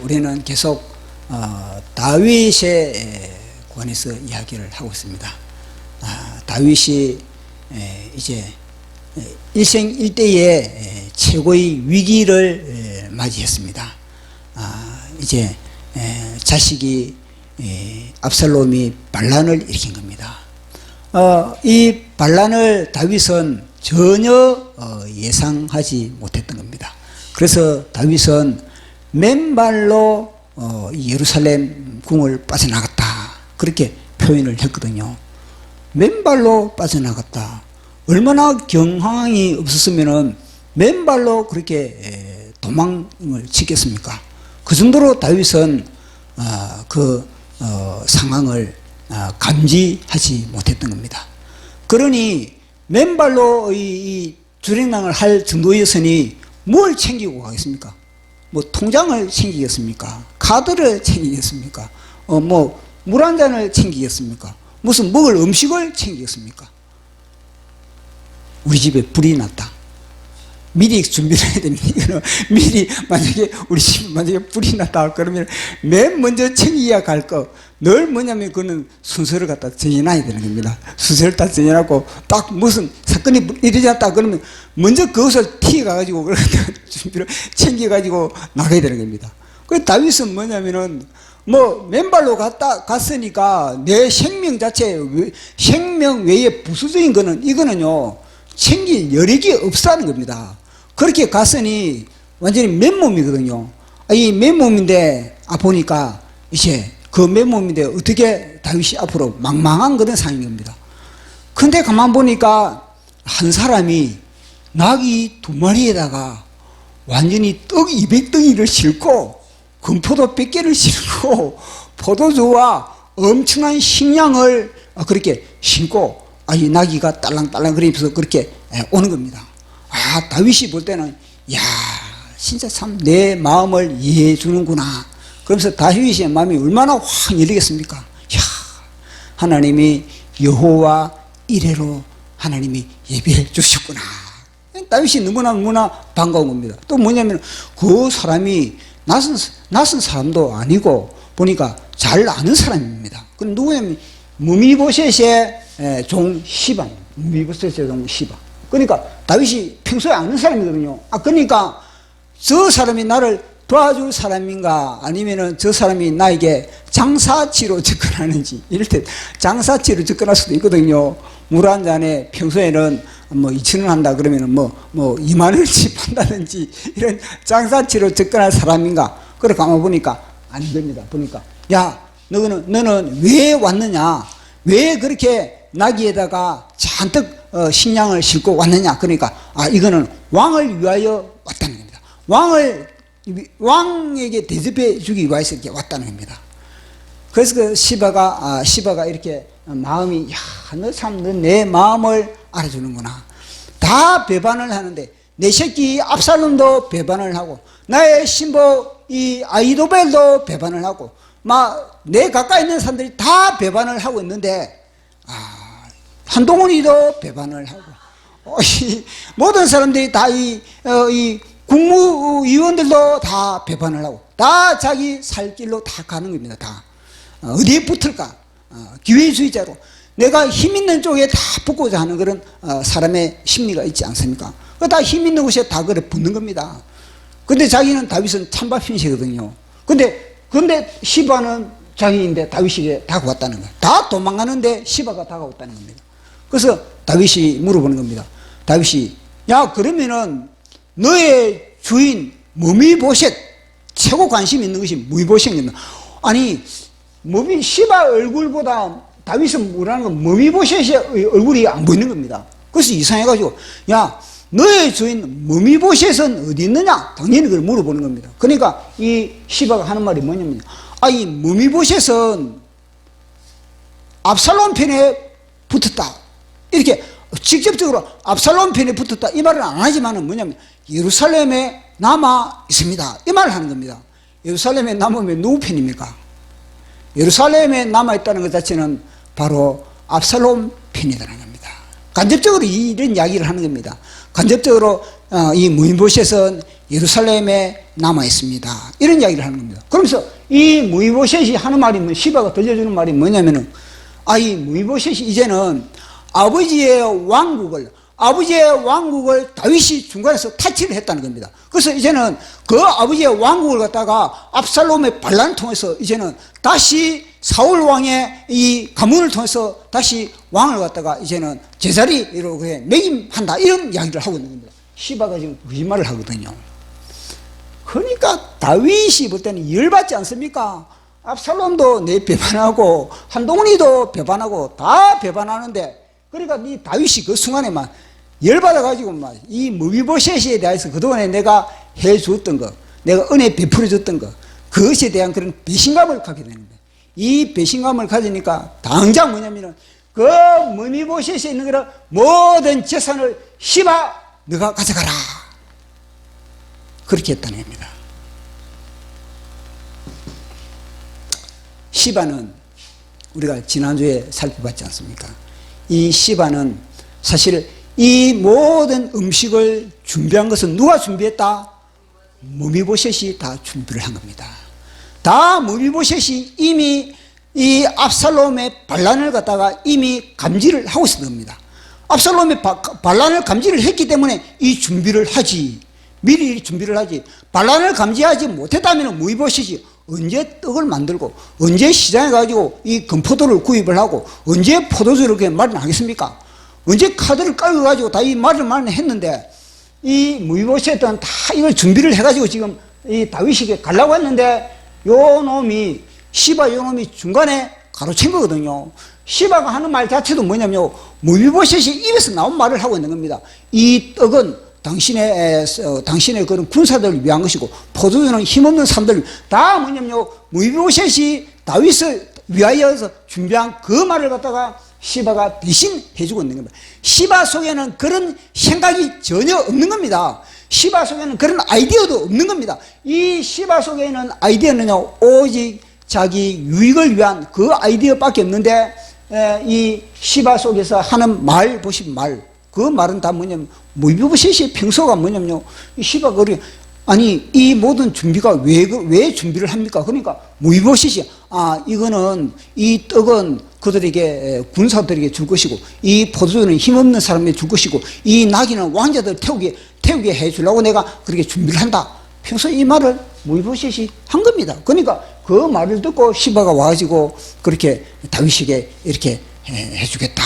우리는 계속 다윗에 관해서 이야기를 하고 있습니다. 다윗이 이제 일생일대의 최고의 위기를 맞이했습니다. 이제 자식이 압살롬이 반란을 일으킨 겁니다. 이 반란을 다윗은 전혀 예상하지 못했던 겁니다. 그래서 다윗은 맨발로 예루살렘 궁을 빠져나갔다, 그렇게 표현을 했거든요. 맨발로 빠져나갔다. 얼마나 경황이 없었으면 맨발로 그렇게 도망을 치겠습니까? 그 정도로 다윗은 그 상황을 감지하지 못했던 겁니다. 그러니 맨발로 이 주행랑을 할 정도였으니 뭘 챙기고 가겠습니까? 뭐 통장을 챙기겠습니까? 카드를 챙기겠습니까? 뭐 물 한 잔을 챙기겠습니까? 무슨 먹을 음식을 챙기겠습니까? 우리 집에 불이 났다. 미리 준비를 해야 됩니다. 미리 만약에 우리 집에 만약에 불이 났다 그러면 맨 먼저 챙기야 갈 거 늘 뭐냐면 그거는 순서를 갖다 정해놔야 되는 겁니다. 순서를 다 정해놓고 딱 무슨 사건이 일어났다 그러면 먼저 그것을 튀어가지고 준비를 챙겨가지고 나가야 되는 겁니다. 그 다윗은 뭐냐면은 뭐 맨발로 갔으니까 내 생명 자체, 생명 외에 부수적인 거는 이거는요 챙길 여력이 없다는 겁니다. 그렇게 갔으니 완전히 맨몸이거든요. 이 맨몸인데 보니까 이제 그 맨몸인데 어떻게 다윗이 앞으로 망망한 그런 상황인 겁니다. 근데 가만 보니까 한 사람이 낙이 2마리에다가 완전히 떡 200덩이를 싣고 금포도 100개를 싣고 포도주와 엄청난 식량을 그렇게 싣고 이 나귀가 딸랑딸랑 그러면서 그렇게 오는 겁니다. 다윗이 볼 때는 야 진짜 참 내 마음을 이해해 주는구나. 그러면서 다윗의 마음이 얼마나 확 열리겠습니까? 야 하나님이 여호와 이레로 하나님이 예비해 주셨구나. 다윗이 너무나 반가운 겁니다. 또 뭐냐면 그 사람이 낯선 사람도 아니고 보니까 잘 아는 사람입니다. 그 누구냐면 무미보셋의 종 시바. 무미보셋의 종 시바. 그러니까 다윗이 평소에 아는 사람이거든요. 그러니까 저 사람이 나를 도와줄 사람인가 아니면은 저 사람이 나에게 장사치로 접근하는지, 이럴 때 장사치로 접근할 수도 있거든요. 물 한 잔에 평소에는 뭐 2,000원 한다 그러면은 뭐 2만 원치 판다든지 이런 장사치로 접근할 사람인가. 그래 가만 보니까 아닌 겁니다. 보니까 야 너는 왜 왔느냐, 왜 그렇게 나귀에다가 잔뜩 식량을 싣고 왔느냐. 그러니까 이거는 왕을 위하여 왔다는 겁니다. 왕에게 대접해 주기 위해서 이렇게 왔다는 겁니다. 그래서 그 시바가 이렇게 마음이 너 참 내 마음을 알아주는구나. 다 배반을 하는데 내 새끼 압살롬도 배반을 하고 나의 신부 이 아히도벨도 배반을 하고 막 내 가까이 있는 사람들이 다 배반을 하고 있는데 한동훈이도 배반을 하고 모든 사람들이 다 이 국무위원들도 다 배반을 하고 다 자기 살 길로 다 가는 겁니다. 다 어디에 붙을까? 기회주의자로 내가 힘 있는 쪽에 다 붙고자 하는 그런 사람의 심리가 있지 않습니까? 다 힘 있는 곳에 다 그래 붙는 겁니다. 근데 자기는 다윗은 찬밥 신세거든요. 근데 시바는 자기인데 다윗이 다가왔다는 거예요. 다 도망가는데 시바가 다가왔다는 겁니다. 그래서 다윗이 물어보는 겁니다. 다윗이 야 그러면은 너의 주인 무미보셋, 최고 관심 있는 것이 무미보셋입니다. 아니 시바 얼굴보다 다윗은 뭐라는 건 무미보셋의 얼굴이 안 보이는 겁니다. 그래서 이상해가지고 야 너의 주인 무미보셋은 어디 있느냐? 당연히 그걸 물어보는 겁니다. 그러니까 이 시바가 하는 말이 뭐냐면 이 무미보셋은 압살롬 편에 붙었다. 이렇게 직접적으로 압살롬 편에 붙었다 이 말은 안 하지만은 뭐냐면 예루살렘에 남아 있습니다. 이 말을 하는 겁니다. 예루살렘에 남으면 누구 편입니까? 예루살렘에 남아 있다는 것 자체는 바로 압살롬 편이라는 겁니다. 간접적으로 이런 이야기를 하는 겁니다. 간접적으로 이 무미보셋은 예루살렘에 남아 있습니다. 이런 이야기를 하는 겁니다. 그러면서 이 무이보셋이 하는 말이 시바가 들려주는 말이 뭐냐면은 이 무이보셋이 이제는 아버지의 왕국을 다윗이 중간에서 타치를 했다는 겁니다. 그래서 이제는 그 아버지의 왕국을 갖다가 압살롬의 반란을 통해서 이제는 다시 사울 왕의 이 가문을 통해서 다시 왕을 갖다가 이제는 제자리로 매김한다, 이런 이야기를 하고 있는 겁니다. 시바가 지금 거짓말을 하거든요. 그러니까 다윗이 볼 때는 열받지 않습니까? 압살롬도 내 배반하고 한동훈이도 배반하고 다 배반하는데, 그러니까 이 다윗이 그 순간에 막 열받아가지고 막 이 무비보셋에 대해서 그동안에 내가 해줬던 거, 내가 은혜 베풀어줬던 거, 그것에 대한 그런 배신감을 갖게 되는 거예요. 이 배신감을 가지니까 당장 뭐냐면은 그 무비보셋에 있는 그런 모든 재산을 시바 너가 가져가라, 그렇게 했다는 겁니다. 시바는 우리가 지난주에 살펴봤지 않습니까? 이 시바는 사실 이 모든 음식을 준비한 것은 누가 준비했다? 무비보셋이 다 준비를 한 겁니다. 다 무비보셋이 이미 이 압살롬의 반란을 갖다가 이미 감지를 하고 있었던 겁니다. 압살롬의 반란을 감지를 했기 때문에 이 준비를 하지, 미리 준비를 하지. 반란을 감지하지 못했다면 무비보셋이 언제 떡을 만들고 언제 시장에 가지고 이 건포도를 구입을 하고 언제 포도주를 그렇게 마련하겠습니까? 언제 카드를 깔고 가지고 다 이 말을 마련했는데, 이 무비보셋은 다 이걸 준비를 해가지고 지금 이 다윗에게 가려고 했는데, 요 놈이 시바 요 놈이 중간에 가로챈 거거든요. 시바가 하는 말 자체도 뭐냐면 무비보셋이 입에서 나온 말을 하고 있는 겁니다. 이 떡은 당신의 그런 군사들을 위한 것이고 포도주는 힘없는 사람들, 다 뭐냐면 무비보셋이 다윗을 위하여서 준비한 그 말을 갖다가 시바가 대신해주고 있는 겁니다. 시바 속에는 그런 생각이 전혀 없는 겁니다. 시바 속에는 그런 아이디어도 없는 겁니다. 이 시바 속에 있는 아이디어는요, 오직 자기 유익을 위한 그 아이디어밖에 없는데, 이 시바 속에서 하는 말 보시면 그 말은 다 뭐냐면 무비보셋의 평소가 뭐냐면요, 이 시바가 그래, 아니 이 모든 준비가 왜 준비를 합니까? 그러니까 무비보셋이 이거는 이 떡은 그들에게 군사들에게 줄 것이고 이 포도주는 힘없는 사람에게 줄 것이고 이 나귀는 왕자들 태우게 해 주려고 내가 그렇게 준비를 한다. 평소 이 말을 무비보셋이 한 겁니다. 그러니까 그 말을 듣고 시바가 와가지고 그렇게 다윗에게 이렇게 해주겠다,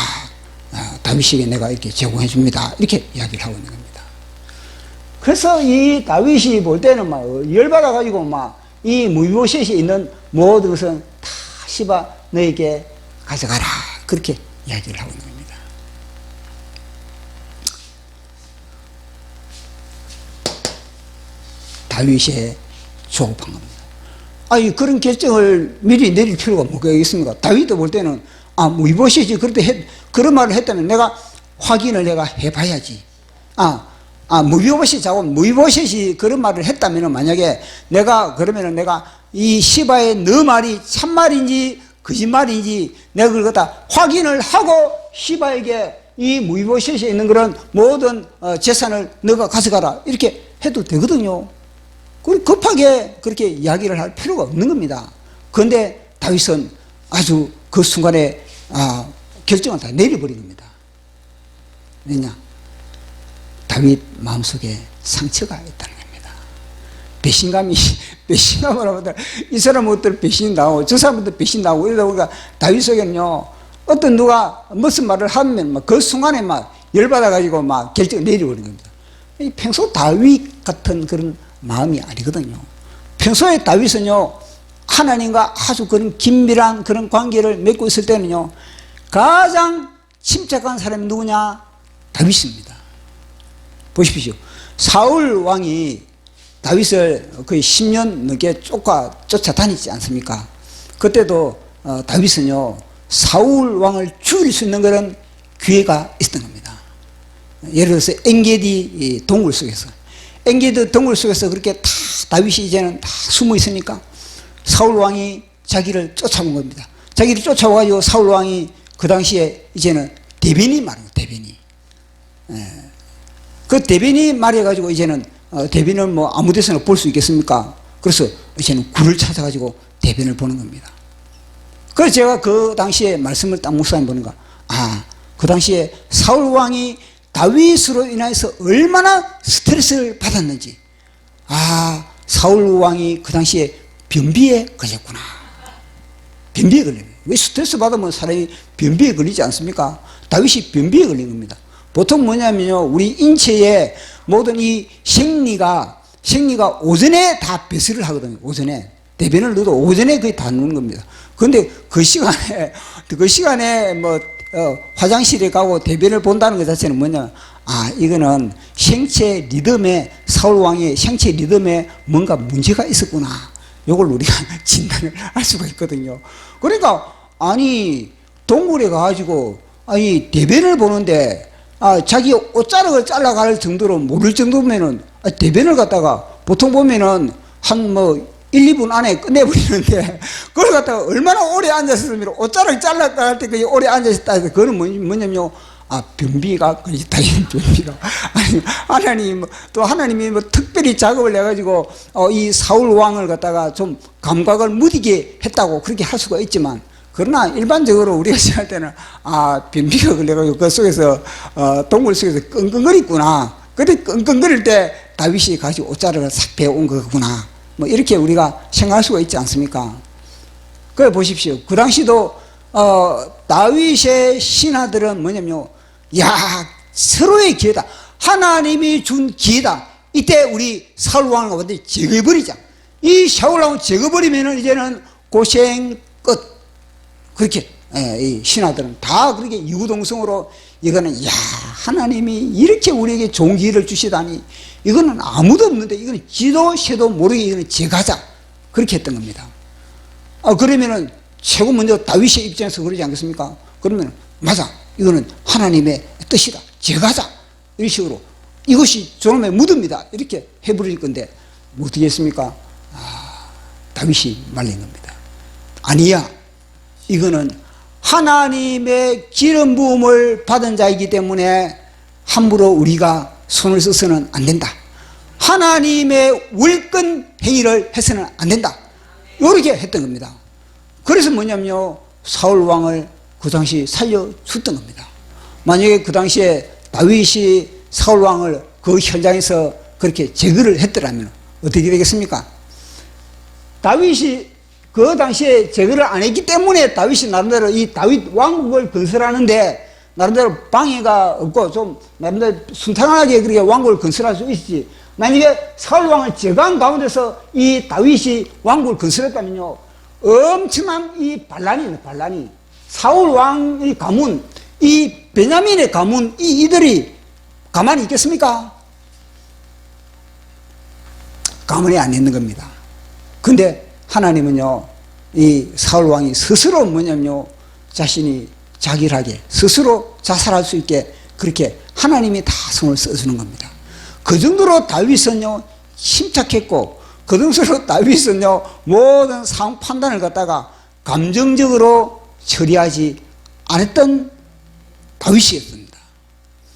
다윗에게 내가 이렇게 제공해 줍니다, 이렇게 이야기를 하고 있는 겁니다. 그래서 이 다윗이 볼 때는 막 열받아 가지고 막 이 무비보셋이 있는 모든 것은 다 시바 너에게 가져가라, 그렇게 이야기를 하고 있는 겁니다. 다윗의 조급한 겁니다. 그런 결정을 미리 내릴 필요가 뭐가 있습니까? 다윗도 볼 때는 무비보셋이 그런 말을 했다면 내가 확인을 내가 해봐야지. 무비보셋이 그런 말을 했다면, 만약에 그러면은 내가 이 시바의 너 말이 참말인지 거짓말인지 내가 그걸 갖다 확인을 하고 시바에게 이 무비보셋에 있는 그런 모든 재산을 너가 가져가라, 이렇게 해도 되거든요. 급하게 그렇게 이야기를 할 필요가 없는 겁니다. 그런데 다윗은 아주 그 순간에 결정을 다 내려버린 겁니다. 왜냐? 다윗 마음속에 상처가 있다는 겁니다. 배신감을 하면 이 사람들 배신당하고 저 사람들 배신당하고 이러다 보니까 다윗 속에는요, 어떤 누가 무슨 말을 하면 그 순간에 막 열받아가지고 막 결정을 내려버리는 겁니다. 평소 다윗 같은 그런 마음이 아니거든요. 평소에 다윗은요, 하나님과 아주 그런 긴밀한 그런 관계를 맺고 있을 때는요, 가장 침착한 사람이 누구냐? 다윗입니다. 보십시오. 사울 왕이 다윗을 거의 10년 넘게 쫓아다니지 않습니까? 그때도 다윗은요, 사울 왕을 죽일 수 있는 그런 기회가 있었던 겁니다. 예를 들어서 엔게디 동굴 속에서 그렇게 다 다윗이 이제는 다 숨어 있으니까 사울 왕이 자기를 쫓아온 겁니다. 자기를 쫓아와가지고 사울 왕이 그 당시에 이제는 대변이 말이에요. 대변이. 그 대변이 말해가지고 이제는 대변을 뭐 아무 데서나 볼 수 있겠습니까? 그래서 이제는 굴을 찾아가지고 대변을 보는 겁니다. 그래서 제가 그 당시에 말씀을 딱 묵상해 보는가, 그 당시에 사울 왕이 다윗으로 인해서 얼마나 스트레스를 받았는지, 사울 왕이 그 당시에 변비에 걸렸구나. 변비에 걸려요. 왜 스트레스 받으면 사람이 변비에 걸리지 않습니까? 다윗이 변비에 걸린 겁니다. 보통 뭐냐면요, 우리 인체의 모든 이 생리가 오전에 다 배설을 하거든요. 오전에 대변을 넣어도 오전에 거의 다 넣는 겁니다. 그런데 그 시간에 뭐 화장실에 가고 대변을 본다는 것 자체는 뭐냐, 이거는 생체 리듬에, 사울 왕의 생체 리듬에 뭔가 문제가 있었구나. 요걸 우리가 진단을 할 수가 있거든요. 그러니까 동굴에 가가지고 대변을 보는데 자기 옷자락을 잘라갈 정도로 모를 정도면은 대변을 갖다가 보통 보면은 한 1, 2분 안에 끝내버리는데 그걸 갖다가 얼마나 오래 앉았으면 옷자락 잘라갈 때 오래 앉아있다 해서 그거는 뭐냐면요, 변비가 걸렸다. 변비가. 하나님이 특별히 작업을 해가지고 이 사울 왕을 갖다가 좀 감각을 무디게 했다고 그렇게 할 수가 있지만, 그러나 일반적으로 우리가 생각할 때는 변비가 걸려가지고 그 속에서 동굴 속에서 끙끙거리구나. 근데 끙끙거릴 때 다윗이 가지고 옷자락을 싹 베어온 거구나. 뭐 이렇게 우리가 생각할 수가 있지 않습니까? 그래 보십시오. 그 당시도 다윗의 신하들은 뭐냐면요, 서로의 기회다. 하나님이 준 기회다. 이때 우리 사울 왕을 완전히 제거해버리자. 이 사울 왕을 제거해버리면은 이제는 고생 끝. 그렇게 이 신하들은 다 그렇게 유구동성으로 이거는 하나님이 이렇게 우리에게 좋은 기회를 주시다니, 이거는 아무도 없는데 이거는 지도 새도 모르게 이거는 제거하자. 그렇게 했던 겁니다. 그러면은 최고 먼저 다윗의 입장에서 그러지 않겠습니까? 그러면 맞아, 이거는 하나님의 뜻이다. 제거하자. 이런 식으로 이것이 저놈의 무드입니다. 이렇게 해버릴 건데 어떻게 했습니까? 다윗이 말린 겁니다. 아니야, 이거는 하나님의 기름 부음을 받은 자이기 때문에 함부로 우리가 손을 써서는 안 된다. 하나님의 월권 행위를 해서는 안 된다. 이렇게 했던 겁니다. 그래서 뭐냐면요, 사울 왕을 그 당시 살려줬던 겁니다. 만약에 그 당시에 다윗이 사울 왕을 그 현장에서 그렇게 제거를 했더라면 어떻게 되겠습니까? 다윗이 그 당시에 제거를 안 했기 때문에 다윗이 나름대로 이 다윗 왕국을 건설하는데 나름대로 방해가 없고 좀 나름대로 순탄하게 그렇게 왕국을 건설할 수 있지. 만약에 사울 왕을 제거한 가운데서 이 다윗이 왕국을 건설했다면요, 엄청난 이 반란이 사울 왕의 가문, 이 베냐민의 가문, 이들이 가만히 있겠습니까? 가만히 안 있는 겁니다. 근데 하나님은요, 이 사울 왕이 스스로 뭐냐면요, 자신이 자길하게 스스로 자살할 수 있게 그렇게 하나님이 다 손을 써주는 겁니다. 그 정도로 다윗은요 침착했고, 그 정도로 다윗은요 모든 상황 판단을 갖다가 감정적으로 처리하지 않았던 다윗이었습니다.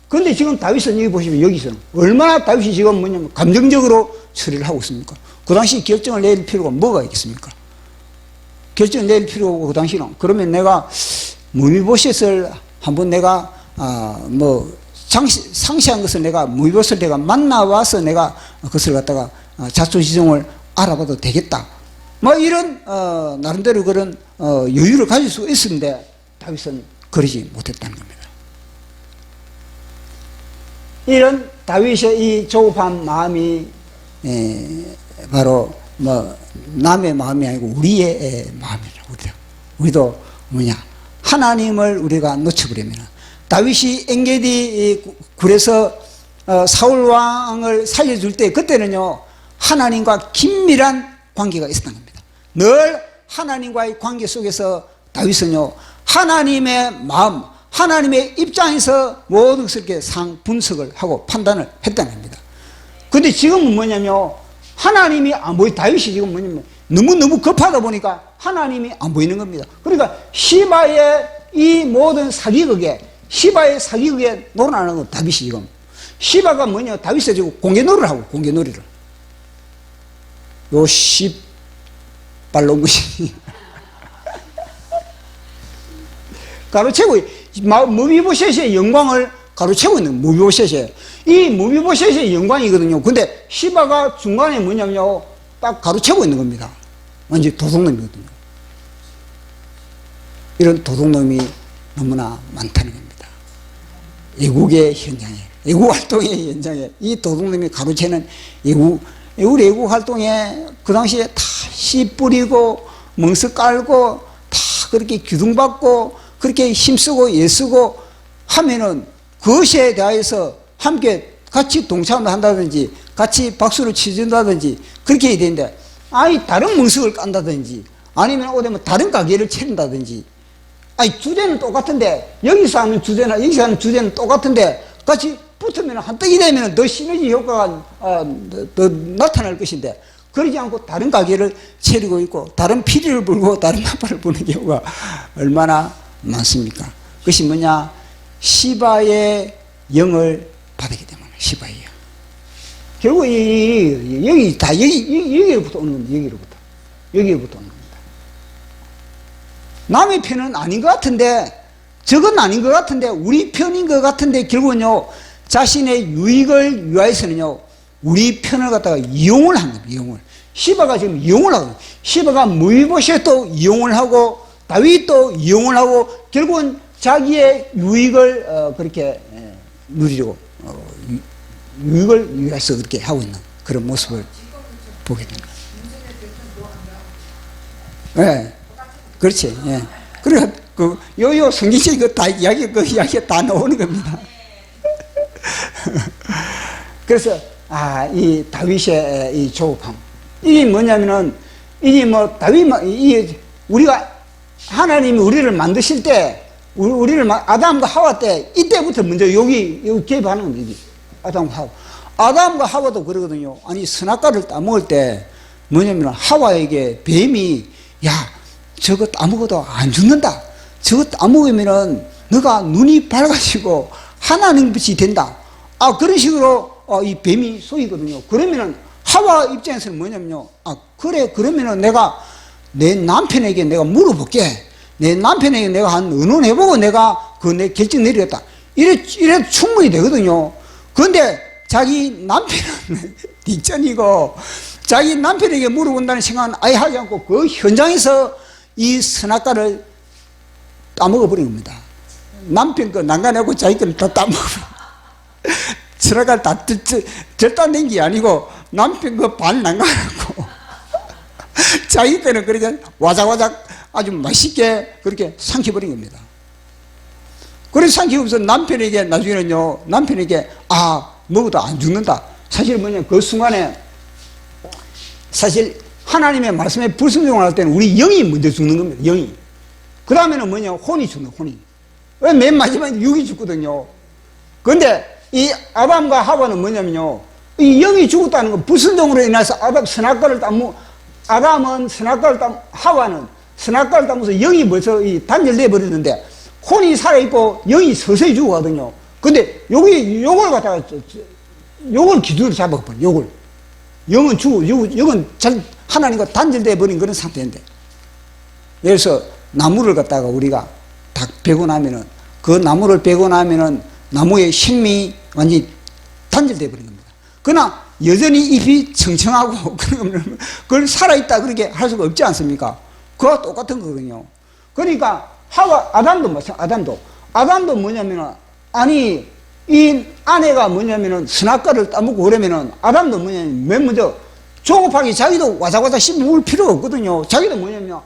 그런데 지금 다윗은 여기 보시면 여기서는 얼마나 다윗이 지금 뭐냐면 감정적으로 처리를 하고 있습니까? 그 당시 결정을 내릴 필요가 뭐가 있겠습니까? 결정을 내릴 필요가 없고, 그 당시는 그러면 내가 무미보셋을 한번 내가 상시한 것을 내가 무미보셋을 내가 만나와서 내가 그것을 갖다가 자초지종을 알아봐도 되겠다. 뭐 이런 나름대로 그런 여유를 가질 수 있었는데 다윗은 그러지 못했다는 겁니다. 이런 다윗의 이 조급한 마음이 바로 남의 마음이 아니고 우리의 마음이라고. 우리도 하나님을 우리가 놓쳐버리면, 다윗이 엔게디 굴에서 사울 왕을 살려줄 때 그때는요 하나님과 긴밀한 관계가 있었던 겁니다. 늘 하나님과의 관계 속에서 다윗은요 하나님의 마음, 하나님의 입장에서 모든 것을 이렇게 분석을 하고 판단을 했다는 겁니다. 근데 지금은 뭐냐면 하나님이 안 보이, 다윗이 지금 뭐냐면 너무 급하다 보니까 하나님이 안 보이는 겁니다. 그러니까 시바의 이 모든 사기극에 놀아나는 건 다윗이 지금 시바가 뭐냐, 다윗에 지고 공개놀이를 하고, 공개놀이를. 요 씨발로 것이 가로채고, 무비보셋의 영광을 가로채고 있는 무비보셋의, 이 무비보셋의 영광이거든요. 근데 시바가 중간에 뭐냐면요, 딱 가로채고 있는 겁니다. 완전 도둑놈이거든요. 이런 도둑놈이 너무나 많다는 겁니다. 애국의 현장에, 애국 활동의 현장에 이 도둑놈이 가로채는 우리 애국 활동에 그 당시에 다 씨 뿌리고 멍석 깔고 다 그렇게 기둥받고 그렇게 힘쓰고 애쓰고 하면은 그것에 대해서 함께 같이 동참을 한다든지 같이 박수를 치준다든지 그렇게 해야 되는데, 아니 다른 멍석을 깐다든지 아니면 오되면 다른 가게를 차린다든지, 아니 주제는 똑같은데 여기서 하는 주제나 여기서 하는 주제는 똑같은데 같이 붙으면 한떡이 되면 더 시너지 효과가 더 나타날 것인데, 그러지 않고 다른 가게를 차리고 있고 다른 피리를 불고 다른 나팔을 부는 경우가 얼마나 많습니까? 그것이 뭐냐, 시바의 영을 받았기 때문에. 시바의 영. 결국 여기 다 여기로부터 오는 겁니다. 여기로부터 오는 겁니다. 남의 편은 아닌 것 같은데, 저건 아닌 것 같은데, 우리 편인 것 같은데, 결국은요, 자신의 유익을 위하여서는요, 우리 편을 갖다가 이용을 한 겁니다. 이용을. 시바가 지금 이용을 하고, 시바가 무비보셋도 이용을 하고, 다윗도 이용을 하고, 결국은 자기의 유익을 그렇게 누리려고, 유익을 위해서 그렇게 하고 있는 그런 모습을 보게 됩니다. 예. 네. 그렇지. 예. 그래, 요 성경책 그 이야기가 다 나오는 겁니다. 그래서, 이 다윗의 이 조급함. 이게 뭐냐면은, 이게 뭐, 우리가, 하나님이 우리를 만드실 때, 아담과 하와 때, 이때부터 먼저 여기 개입하는 겁니다. 여기. 아담과 하와. 아담과 하와도 그러거든요. 아니, 선악과를 따먹을 때, 뭐냐면, 하와에게 뱀이, 야, 저거 따먹어도 안 죽는다. 저거 따먹으면은, 너가 눈이 밝아지고, 하나님빛이 된다. 그런 식으로, 이 뱀이 쏘이거든요. 그러면은, 하와 입장에서는 뭐냐면요. 그래, 그러면은 내가 내 남편에게 내가 물어볼게. 내 남편에게 내가 한 의논해보고 내가 내 결정 내리겠다. 이래 충분히 되거든요. 그런데 자기 남편은 뒷전이고, 자기 남편에게 물어본다는 생각은 아예 하지 않고 그 현장에서 이 선악과를 따먹어버린 겁니다. 남편 거 난간하고 자기 거는 다 따먹어버린 선악과를 다 절단된 게 아니고 남편 거 반 난간하고 자기 거는 그렇게 와작와작 아주 맛있게 그렇게 삼켜버린 겁니다. 그래서 삼키고서 남편에게 나중에는요, 남편에게 먹어도 안 죽는다. 사실 뭐냐, 그 순간에 사실 하나님의 말씀에 불순종할 때는 우리 영이 먼저 죽는 겁니다. 영이. 그 다음에는 뭐냐, 혼이 죽는, 혼이. 왜 맨 마지막에 육이 죽거든요. 그런데 이 아담과 하와는 뭐냐면요, 이 영이 죽었다는 건 불순종으로 인해서 아담은 선악과를 하와는 선악과를 따면서 영이 벌써 단절돼 버렸는데, 혼이 살아있고 영이 서서히 죽어가거든요. 근데 요걸 갖다가 요걸 기준으로 잡아버려. 요걸 영은 영은 하나님과 단절돼 버린 그런 상태인데, 그래서 나무를 갖다가 우리가 다 베고 나면은, 그 나무를 베고 나면은 나무의 생명이 완전히 단절돼 버린 겁니다. 그러나 여전히 잎이 청청하고 그걸 살아있다 그렇게 할 수가 없지 않습니까? 그와 똑같은 거거든요. 그러니까 아담도 마찬가지. 아담도 뭐냐면은, 아니 이 아내가 뭐냐면은 선악과를 따먹고 그러면은 아담도 뭐냐면 맨 먼저 조급하게 자기도 와자와자 씹을 필요가 없거든요. 자기도 뭐냐면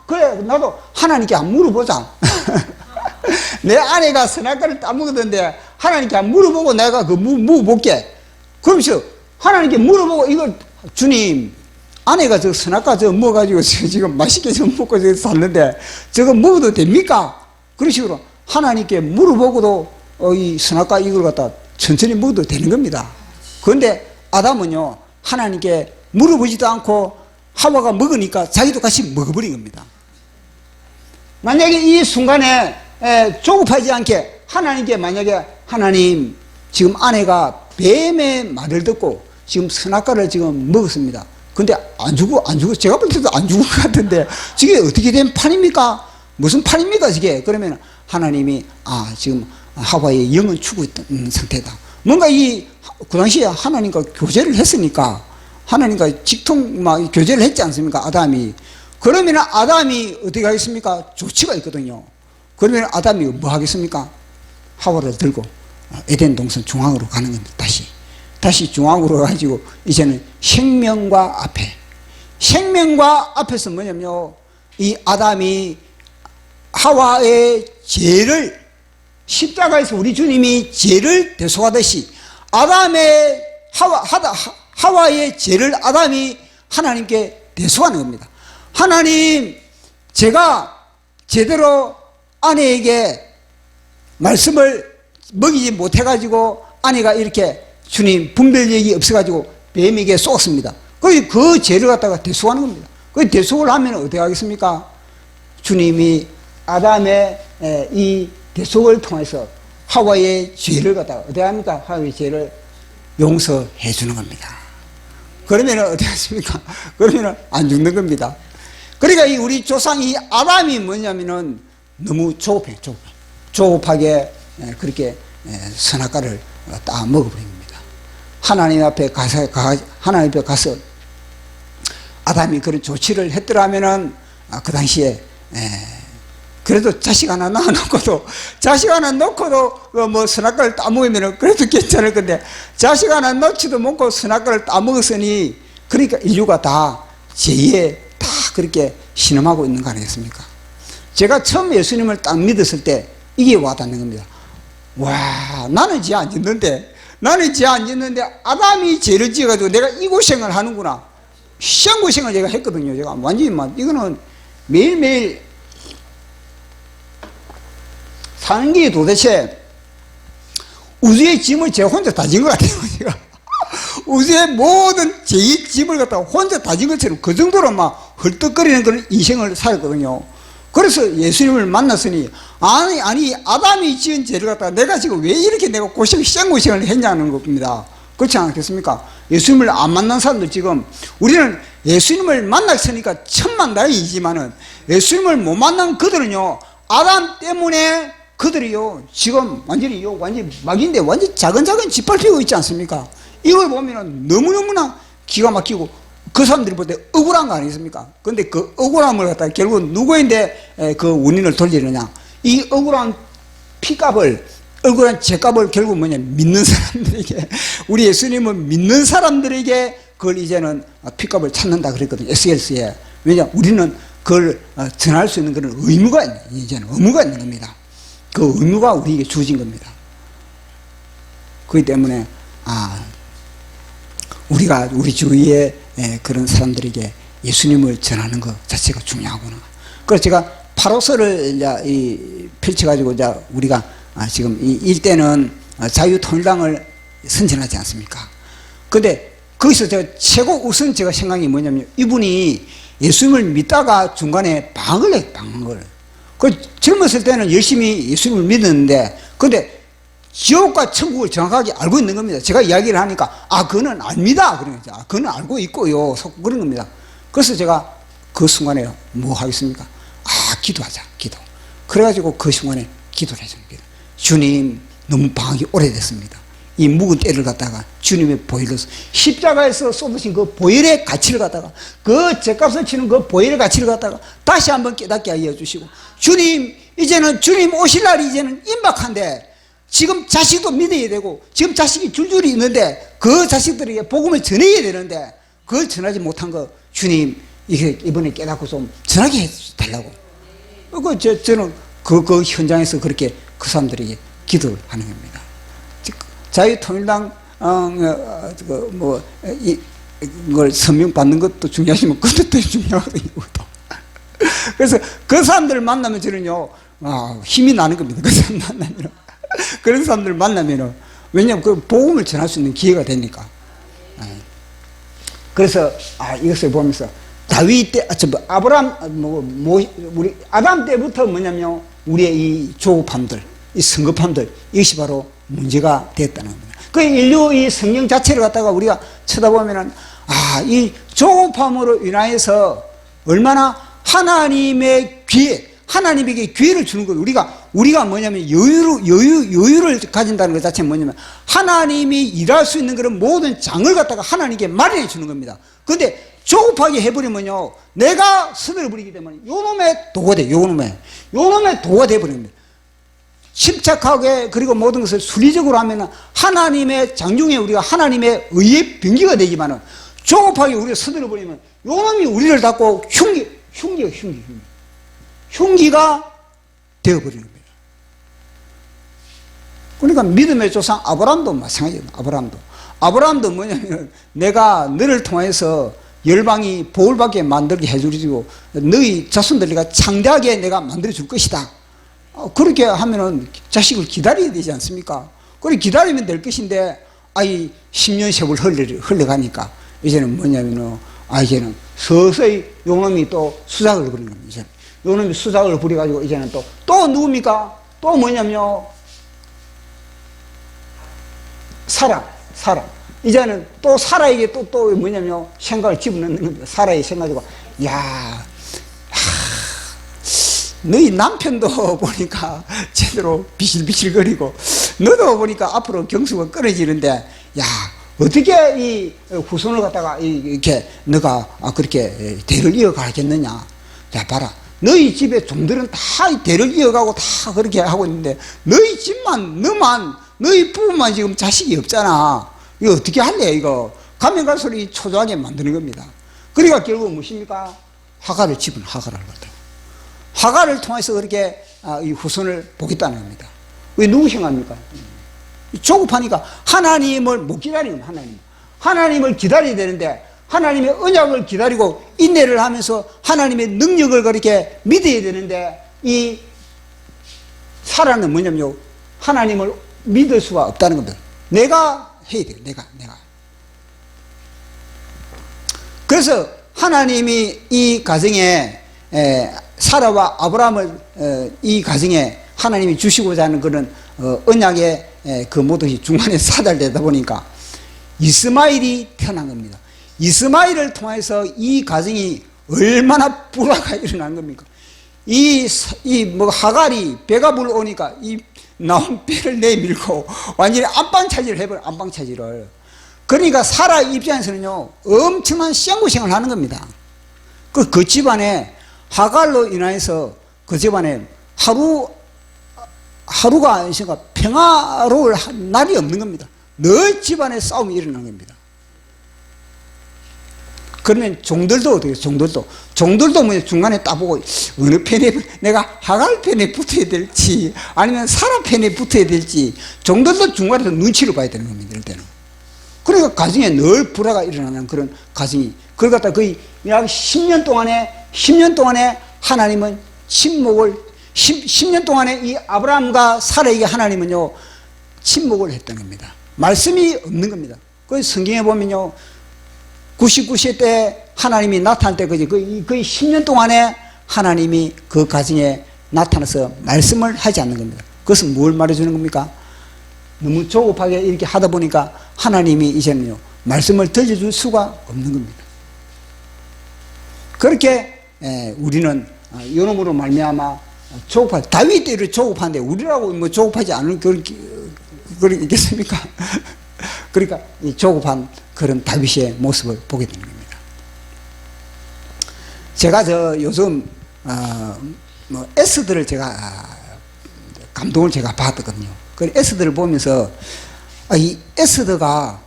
그래 나도 하나님께 한번 물어보자. 내 아내가 선악과를 따먹었는데 하나님께 한번 물어보고 내가 물어볼게. 그러면서 하나님께 물어보고, 이걸 주님, 아내가 저 선악과 먹어가지고 지금 맛있게 좀 먹고 샀는데 저거 먹어도 됩니까? 그런 식으로 하나님께 물어보고도 이 선악과 이걸 갖다 천천히 먹어도 되는 겁니다. 그런데 아담은요, 하나님께 물어보지도 않고 하와가 먹으니까 자기도 같이 먹어버린 겁니다. 만약에 이 순간에 조급하지 않게 하나님께 만약에, 하나님, 지금 아내가 뱀의 말을 듣고 지금 선악과를 지금 먹었습니다. 근데 안 죽어. 제가 볼 때도 안 죽은 것 같은데, 저게 어떻게 된 판입니까? 무슨 판입니까, 저게? 그러면 하나님이, 지금 하와의 영은 죽어 있던 상태다. 뭔가 그 당시에 하나님과 교제를 했으니까, 하나님과 직통 교제를 했지 않습니까? 아담이. 그러면 아담이 어떻게 하겠습니까? 조치가 있거든요. 그러면 아담이 뭐 하겠습니까? 하와를 들고 에덴 동산 중앙으로 가는 겁니다. 다시 중앙으로 가지고 이제는 생명과 앞에서 뭐냐면요, 이 아담이 하와의 죄를, 십자가에서 우리 주님이 죄를 대속하듯이 하와의 죄를 아담이 하나님께 대속하는 겁니다. 하나님, 제가 제대로 아내에게 말씀을 먹이지 못해가지고 아내가 이렇게 주님 분별력이 없어가지고 뱀에게 쏘았습니다. 그 죄를 갖다가 대속하는 겁니다. 그 대속을 하면 어떻게 하겠습니까? 주님이 아담의 이 대속을 통해서 하와의 죄를 갖다가 어떻게 합니까? 하와의 죄를 용서해 주는 겁니다. 그러면 어떻게 하십니까? 그러면 안 죽는 겁니다. 그러니까 우리 조상이 아담이 뭐냐면은 너무 조급하게 그렇게 선악과를 딱 먹어버린 겁니다. 하나님 앞에 가서 아담이 그런 조치를 했더라면은 그 당시에 그래도 자식 하나 낳아놓고도 뭐 선악과를 따먹으면 그래도 괜찮을 건데, 자식 하나 낳지도 못고 선악과를 따먹었으니, 그러니까 인류가 다 죄에 다 그렇게 신음하고 있는 거 아니겠습니까? 제가 처음 예수님을 딱 믿었을 때 이게 와닿는 겁니다. 와, 나는 죄 안 짓는데 아담이 죄를 지어가지고 내가 이 고생을 하는구나. 시한 고생을 제가 했거든요. 제가 완전히 이거는 매일매일 사는 게 도대체 우주의 짐을 제가 혼자 다 진 것 같아요. 제가 우주의 모든 죄의 짐을 갖다가 혼자 다 진 것처럼 그 정도로 막 헐떡거리는 그런 인생을 살았거든요. 그래서 예수님을 만났으니, 아니 아담이 지은 죄를 갖다가 내가 지금 왜 이렇게 내가 시한 고생을 했냐는 겁니다. 그렇지 않겠습니까? 예수님을 안 만난 사람들, 지금 우리는 예수님을 만났으니까 천만다행이지만은 예수님을 못 만난 그들은요, 아담 때문에 그들이요 지금 완전히 막인데 완전 작은 짓밟 피고 있지 않습니까? 이걸 보면은 너무너무나 기가 막히고 그 사람들이 볼 때 억울한 거 아니겠습니까? 근데 그 억울함을 갖다가 결국 누구인데 그 원인을 돌리느냐? 이 억울한 억울한 죄값을 결국 믿는 사람들에게, 우리 예수님은 믿는 사람들에게 그걸 이제는 피값을 찾는다 그랬거든요. SLC에. 왜냐? 우리는 그걸 전할 수 있는 그런 의무가 있는 겁니다. 그 의무가 우리에게 주어진 겁니다. 그렇기 때문에 우리가 우리 주위에 그런 사람들에게 예수님을 전하는 것 자체가 중요하구나. 그래서 제가 8호서를 이제 펼쳐가지고 이제 우리가 지금 이때는 자유통일당을 선전하지 않습니까? 근데 거기서 제가 최고 우선 제가 생각이 뭐냐면, 이분이 예수님을 믿다가 중간에 방황을 해요, 방황을. 젊었을 때는 열심히 예수님을 믿었는데, 근데 지옥과 천국을 정확하게 알고 있는 겁니다. 제가 이야기를 하니까, 그거는 압니다. 그런 거죠. 그거는 알고 있고요. 그런 겁니다. 그래서 제가 그 순간에 뭐 하겠습니까? 기도하자, 기도. 그래가지고 그 순간에 기도를 해줍니다. 주님, 너무 방황이 오래됐습니다. 이 묵은 때를 갖다가 주님의 보혈로 십자가에서 쏟으신 그 보혈의 가치를 갖다가, 그 죄값을 치는 그 보혈의 가치를 갖다가 다시 한번 깨닫게 하여 주시고, 주님, 이제는 주님 오실 날이 이제는 임박한데, 지금 자식도 믿어야 되고, 지금 자식이 줄줄이 있는데, 그 자식들에게 복음을 전해야 되는데, 그걸 전하지 못한 거, 주님, 이번에 깨닫고 좀 전하게 해달라고. 저는 그 현장에서 그렇게 그 사람들에게 기도를 하는 겁니다. 자유통일당, 이걸 서명 받는 것도 중요하지만, 그것도 중요하거든요. 그래서 그 사람들을 만나면 저는요, 힘이 나는 겁니다. 그 사람 만나면. 그런 사람들을 만나면, 왜냐하면 그 복음을 전할 수 있는 기회가 되니까. 그래서, 이것을 보면서, 다윗 때, 우리 아담 때부터 뭐냐면, 우리의 이 조급함들, 이 성급함들, 이것이 바로 문제가 됐다는 겁니다. 그 인류 이 성경 자체를 갖다가 우리가 쳐다보면은, 이 조급함으로 인하여서 얼마나 하나님의 기회, 하나님에게 기회를 주는 거예요. 우리가 뭐냐면 여유를 가진다는 것 자체는 뭐냐면 하나님이 일할 수 있는 그런 모든 장을 갖다가 하나님께 마련해 주는 겁니다. 그런데 조급하게 해버리면요, 내가 서둘러버리기 때문에 요놈의 도가 돼, 요놈의 도가 돼버립니다. 침착하게, 그리고 모든 것을 순리적으로 하면은 하나님의 장중에 우리가 하나님의 의의 병기가 되지만은, 조급하게 우리가 서둘러버리면 요놈이 우리를 닫고 흉기가 되어버리는 겁니다. 그러니까 믿음의 조상 아브라함도 마찬가지예요. 아브라함도 뭐냐면, 내가 너를 통해서 열방이 복을받게 만들게 해주고 너희 자손들과 창대하게 내가 만들어줄 것이다. 그렇게 하면은 자식을 기다려야 되지 않습니까? 그렇게 기다리면 될 것인데, 10년 세월 흘러가니까 이제는 뭐냐면은, 이제는 서서히 요놈이 또 수작을 부리는 겁니다. 이제는 요놈이 수작을 부려가지고 이제는 또 누굽니까? 또 뭐냐면요, 사람. 이제는 또 사라에게 또 뭐냐면 생각을 집어넣는 겁니다. 사라의 생각이고, 너희 남편도 보니까 제대로 비실비실거리고, 너도 보니까 앞으로 경수가 끊어지는데, 어떻게 이 후손을 갖다가 이렇게 너가 그렇게 대를 이어가겠느냐. 봐라. 너희 집에 종들은 다 대를 이어가고 다 그렇게 하고 있는데, 너희 집만, 너희 부부만 지금 자식이 없잖아. 이거 어떻게 할래, 이거? 가면 갈수록 초조하게 만드는 겁니다. 그러니까 결국 무엇입니까? 하갈을 집은 하갈을 갖다. 하갈을 통해서 그렇게 이 후손을 보겠다는 겁니다. 왜 누구 생각합니까? 조급하니까 하나님을 못 기다리는 겁니다. 하나님을 기다려야 되는데, 하나님의 언약을 기다리고 인내를 하면서 하나님의 능력을 그렇게 믿어야 되는데, 이 사라는 뭐냐면요, 하나님을 믿을 수가 없다는 겁니다. 내가 해야 돼요. 내가. 그래서 하나님이 이 가정에 사라와 아브라함을 이 가정에 하나님이 주시고자 하는 그런 언약의 그 모든 것이 중간에 사달되다 보니까 이스마엘이 태어난 겁니다. 이스마엘을 통해서 이 가정이 얼마나 불화가 일어난 겁니까? 하갈이 배가 불러오니까 나온 배를 내밀고 완전히 안방차지를 해버려, 안방차지를. 그러니까 사라 입장에서는요, 엄청난 시행고생을 하는 겁니다. 그 집안에 하갈로 인해서 그 집안에 하루가 있으니까 평화로울 날이 없는 겁니다. 늘 집안에 싸움이 일어나는 겁니다. 그러면 종들도 어떻게 해요? 종들도 뭐 중간에 따보고 어느 편에 내가 하갈 편에 붙어야 될지 아니면 사라 편에 붙어야 될지 종들도 중간에서 눈치를 봐야 되는 겁니다. 이럴 때는. 그러니까 가정에 늘 불화가 일어나는 그런 가정이, 그걸 갖다 거의 약 10년 동안에 하나님은 침묵을 10년 동안에 이 아브라함과 사라에게 하나님은요 침묵을 했던 겁니다. 말씀이 없는 겁니다. 그 성경에 보면요 99세 때 하나님이 나타날 때 거의 10년 동안에 하나님이 그 가정에 나타나서 말씀을 하지 않는 겁니다. 그것은 뭘 말해주는 겁니까? 너무 조급하게 이렇게 하다 보니까 하나님이 이제는요 말씀을 들려줄 수가 없는 겁니다. 그렇게 우리는 이놈으로 말미암아 조급한, 다윗 때를 조급한데 우리라고 뭐 조급하지 않은 그런 있겠습니까? 그러니까 이 조급한 그런 다윗의 모습을 보게 되는 겁니다. 제가 요즘 에스더를 제가 감동을 제가 받았거든요. 그 에스더를 보면서 이 에스더가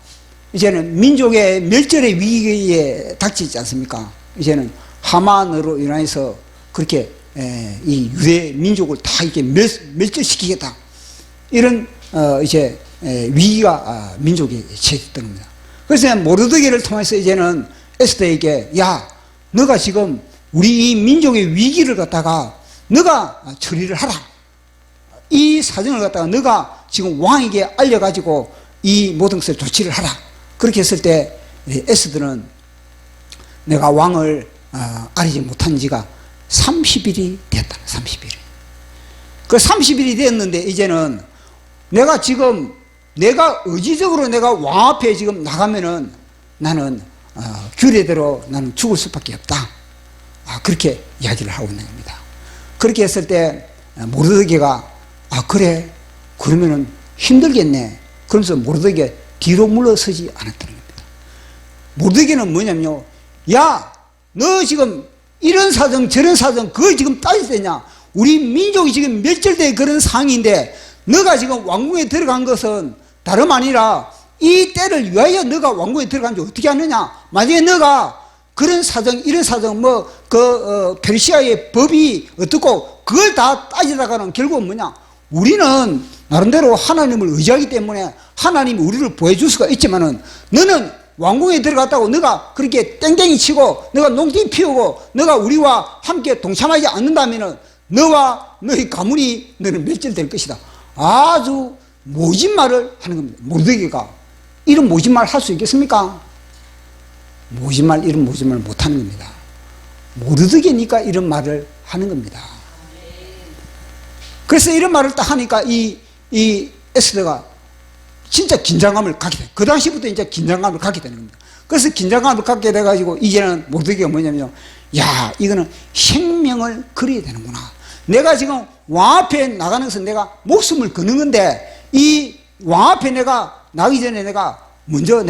이제는 민족의 멸절의 위기에 닥치지 않습니까? 이제는 하만으로 인해서 그렇게 이 유대 민족을 다 이렇게 멸절시키겠다, 이런 이제 위기가 민족에 처했던 겁니다. 그래서 모르드게를 통해서 이제는 에스더에게, 야, 너가 지금 우리 이 민족의 위기를 갖다가 너가 처리를 하라. 이 사정을 갖다가 너가 지금 왕에게 알려가지고 이 모든 것을 조치를 하라. 그렇게 했을 때 에스더는 내가 왕을 알지 못한 지가 30일이 됐다. 30일. 그 30일이 됐는데 이제는 내가 지금 내가 의지적으로 내가 왕 앞에 지금 나가면은 나는 규례대로 나는 죽을 수밖에 없다. 그렇게 이야기를 하고 있는 겁니다. 그렇게 했을 때 모르드게가 그래 그러면은 힘들겠네. 그러면서 모르드게 뒤로 물러서지 않았다는 겁니다. 모르드게는 뭐냐면요, 야 너 지금 이런 사정 저런 사정 그걸 지금 따질 때냐, 우리 민족이 지금 멸절된 그런 상황인데 너가 지금 왕궁에 들어간 것은 다름 아니라 이 때를 위하여 너가 왕궁에 들어간지 어떻게 하느냐. 만약에 너가 그런 사정 이런 사정 페르시아의 법이 어떻고 그걸 다 따지다가는 결국은 뭐냐, 우리는 나름대로 하나님을 의지하기 때문에 하나님이 우리를 보여줄 수가 있지만은 너는 왕궁에 들어갔다고 너가 그렇게 땡땡이 치고 너가 농띠 피우고 너가 우리와 함께 동참하지 않는다면은 너와 너의 가문이 너는 멸절될 것이다. 아주 모진 말을 하는 겁니다. 모르드게가 이런 모진 말 할 수 있겠습니까? 이런 모진 말 못 하는 겁니다. 모르드게니까 이런 말을 하는 겁니다. 그래서 이런 말을 딱 하니까 이 에스더가 진짜 긴장감을 갖게 돼. 그 당시부터 이제 긴장감을 갖게 되는 겁니다. 그래서 긴장감을 갖게 돼가지고 이제는 모르드게가 뭐냐면요, 야 이거는 생명을 걸어야 되는구나. 내가 지금 왕 앞에 나가는 것은 내가 목숨을 거는 건데 이 왕 앞에 내가 나가기 전에 내가 먼저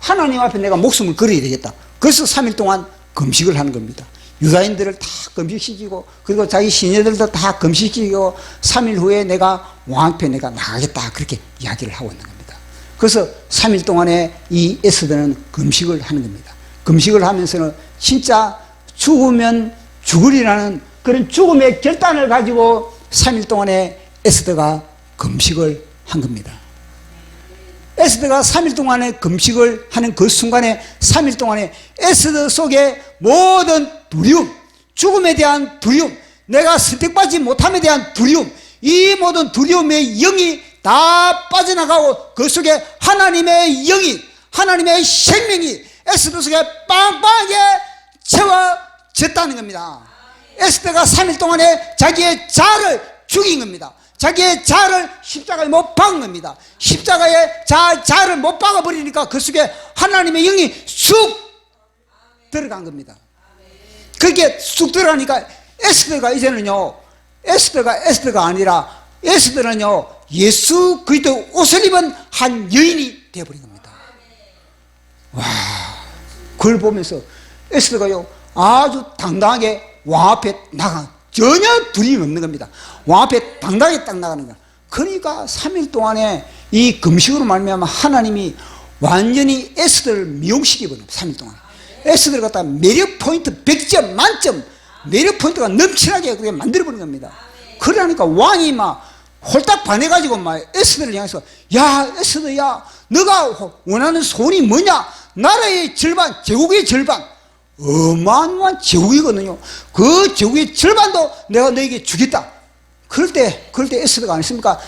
하나님 앞에 내가 목숨을 걸어야 되겠다. 그래서 3일 동안 금식을 하는 겁니다. 유다인들을 다 금식시키고 그리고 자기 시녀들도 다 금식시키고 3일 후에 내가 왕 앞에 내가 나가겠다 그렇게 이야기를 하고 있는 겁니다. 그래서 3일 동안에 이 에스더는 금식을 하는 겁니다. 금식을 하면서는 진짜 죽으면 죽으리라는 그런 죽음의 결단을 가지고 3일 동안에 에스더가 금식을 한 겁니다. 에스더가 3일 동안에 금식을 하는 그 순간에 3일 동안에 에스더 속에 모든 두려움, 죽음에 대한 두려움, 내가 선택받지 못함에 대한 두려움, 이 모든 두려움의 영이 다 빠져나가고 그 속에 하나님의 영이, 하나님의 생명이 에스더 속에 빵빵하게 채워졌다는 겁니다. 에스더가 3일 동안에 자기의 자아를 죽인 겁니다. 자기의 자아를 십자가에 못 박은 겁니다. 십자가에 자아를 못 박아버리니까 그 속에 하나님의 영이 쑥 들어간 겁니다. 그렇게 쑥 들어가니까 에스더가 이제는요, 에스더가 아니라 에스더는요, 예수 그리스도의 옷을 입은 한 여인이 되어버린 겁니다. 와, 그걸 보면서 에스더가요 아주 당당하게 왕 앞에 나가, 전혀 두려움이 없는 겁니다. 왕 앞에 당당하게 딱 나가는 거야. 그러니까 3일 동안에 이 금식으로 말미암아 하나님이 완전히 에스더를 미용시키거든요. 3일 동안 에스더를 갖다가 매력 포인트 100점 만점 매력 포인트가 넘치나게 그렇게 만들어버린 겁니다. 그러니까 왕이 막 홀딱 반해가지고 막 에스더를 향해서, 야 에스더야, 너가 원하는 소원이 뭐냐? 나라의 절반, 제국의 절반, 어마어마한 제국이거든요. 그 제국의 절반도 내가 너에게 주겠다. 그럴 때 에스더가 안 했습니까?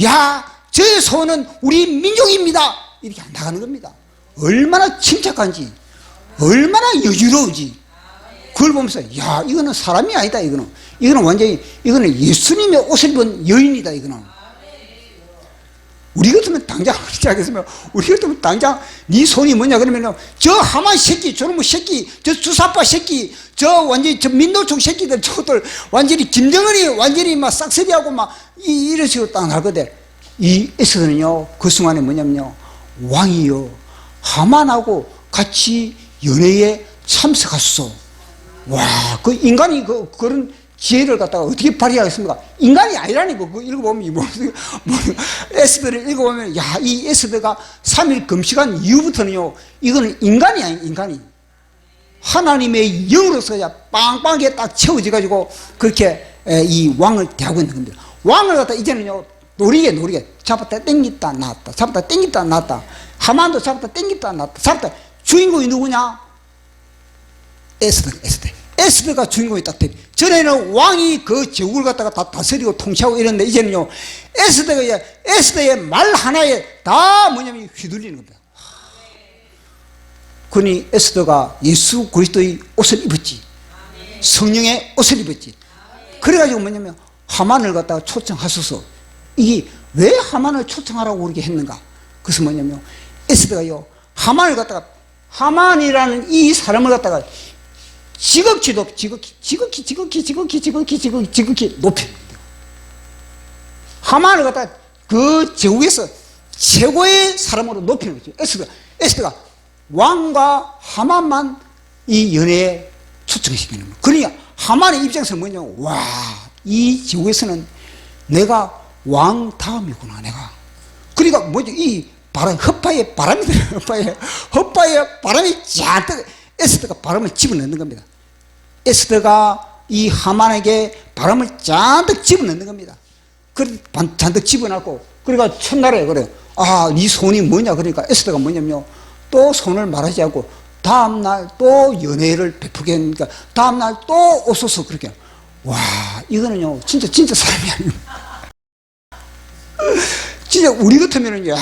야, 저의 소원은 우리 민족입니다. 이렇게 나가는 겁니다. 얼마나 침착한지, 얼마나 여유로운지. 그걸 보면서, 야, 이거는 사람이 아니다. 이거는 완전히, 이거는 예수님의 옷을 입은 여인이다. 이거는. 우리 같으면 당장 시작했으면, 우리 같으면 당장 네 손이 뭐냐 그러면은 저 하만 새끼, 저놈의 새끼, 저 주사파 새끼, 저 완전히 저 민노총 새끼들, 저것들 완전히 김정은이 완전히 막 싹쓸이하고 막 이런 식으로 딱 나거든. 이 에스더는요 그 순간에 뭐냐면요, 왕이요 하만하고 같이 연회에 참석하소서. 와, 그 인간이 그런 지혜를 갖다가 어떻게 발휘하겠습니까? 인간이 아니라니까. 그거 읽어보면, 에스더를 읽어보면, 야, 이 에스더가 3일 금식한 이후부터는요, 이거는 인간이 아닌 인간이. 하나님의 영으로서 빵빵하게 딱 채워져가지고, 그렇게 이 왕을 대하고 있는 겁니다. 왕을 갖다 이제는요, 노리게. 잡았다 땡겼다 놨다. 잡았다 땡겼다 놨다. 하만도 잡았다 땡겼다 놨다. 잡았다. 주인공이 누구냐? 에스더가 주인공이 딱 돼. 전에는 왕이 그 제국을 갖다가 다 다스리고 통치하고 이랬는데 이제는요, 에스더의 말 하나에 다 뭐냐면 휘둘리는 겁니다. 그러니 에스더가 예수 그리스도의 옷을 입었지. 성령의 옷을 입었지. 그래가지고 뭐냐면 하만을 갖다가 초청하소서. 이게 왜 하만을 초청하라고 그렇게 했는가? 그것은 뭐냐면 에스더가요 하만을 갖다가 하만이라는 이 사람을 갖다가 지극히 높여 하만을 갖다가 그 제국에서 최고의 사람으로 높이는 거죠. 에스더가 왕과 하만만 이 연애에 초청시키는 거예요. 그러니까 하만의 입장에서 뭐냐면 와, 이 제국에서는 내가 왕 다음이구나 내가. 그러니까 뭐죠? 이 바람, 헛바에 바람이 들어요. 헛바에 바람이 잔뜩 에스더가 바람을 집어넣는 겁니다. 에스더가 이 하만에게 바람을 잔뜩 집어넣는 겁니다. 그 잔뜩 집어넣고 그러니까 첫날에 그래요. 아, 네 손이 뭐냐? 그러니까 에스더가 뭐냐면요. 또 손을 말하지 않고 다음날 또 연애를 베푸겠으니까 다음날 또 오소서 그렇게. 와, 이거는요 진짜 사람이 아니에요. 진짜 우리 같으면은 야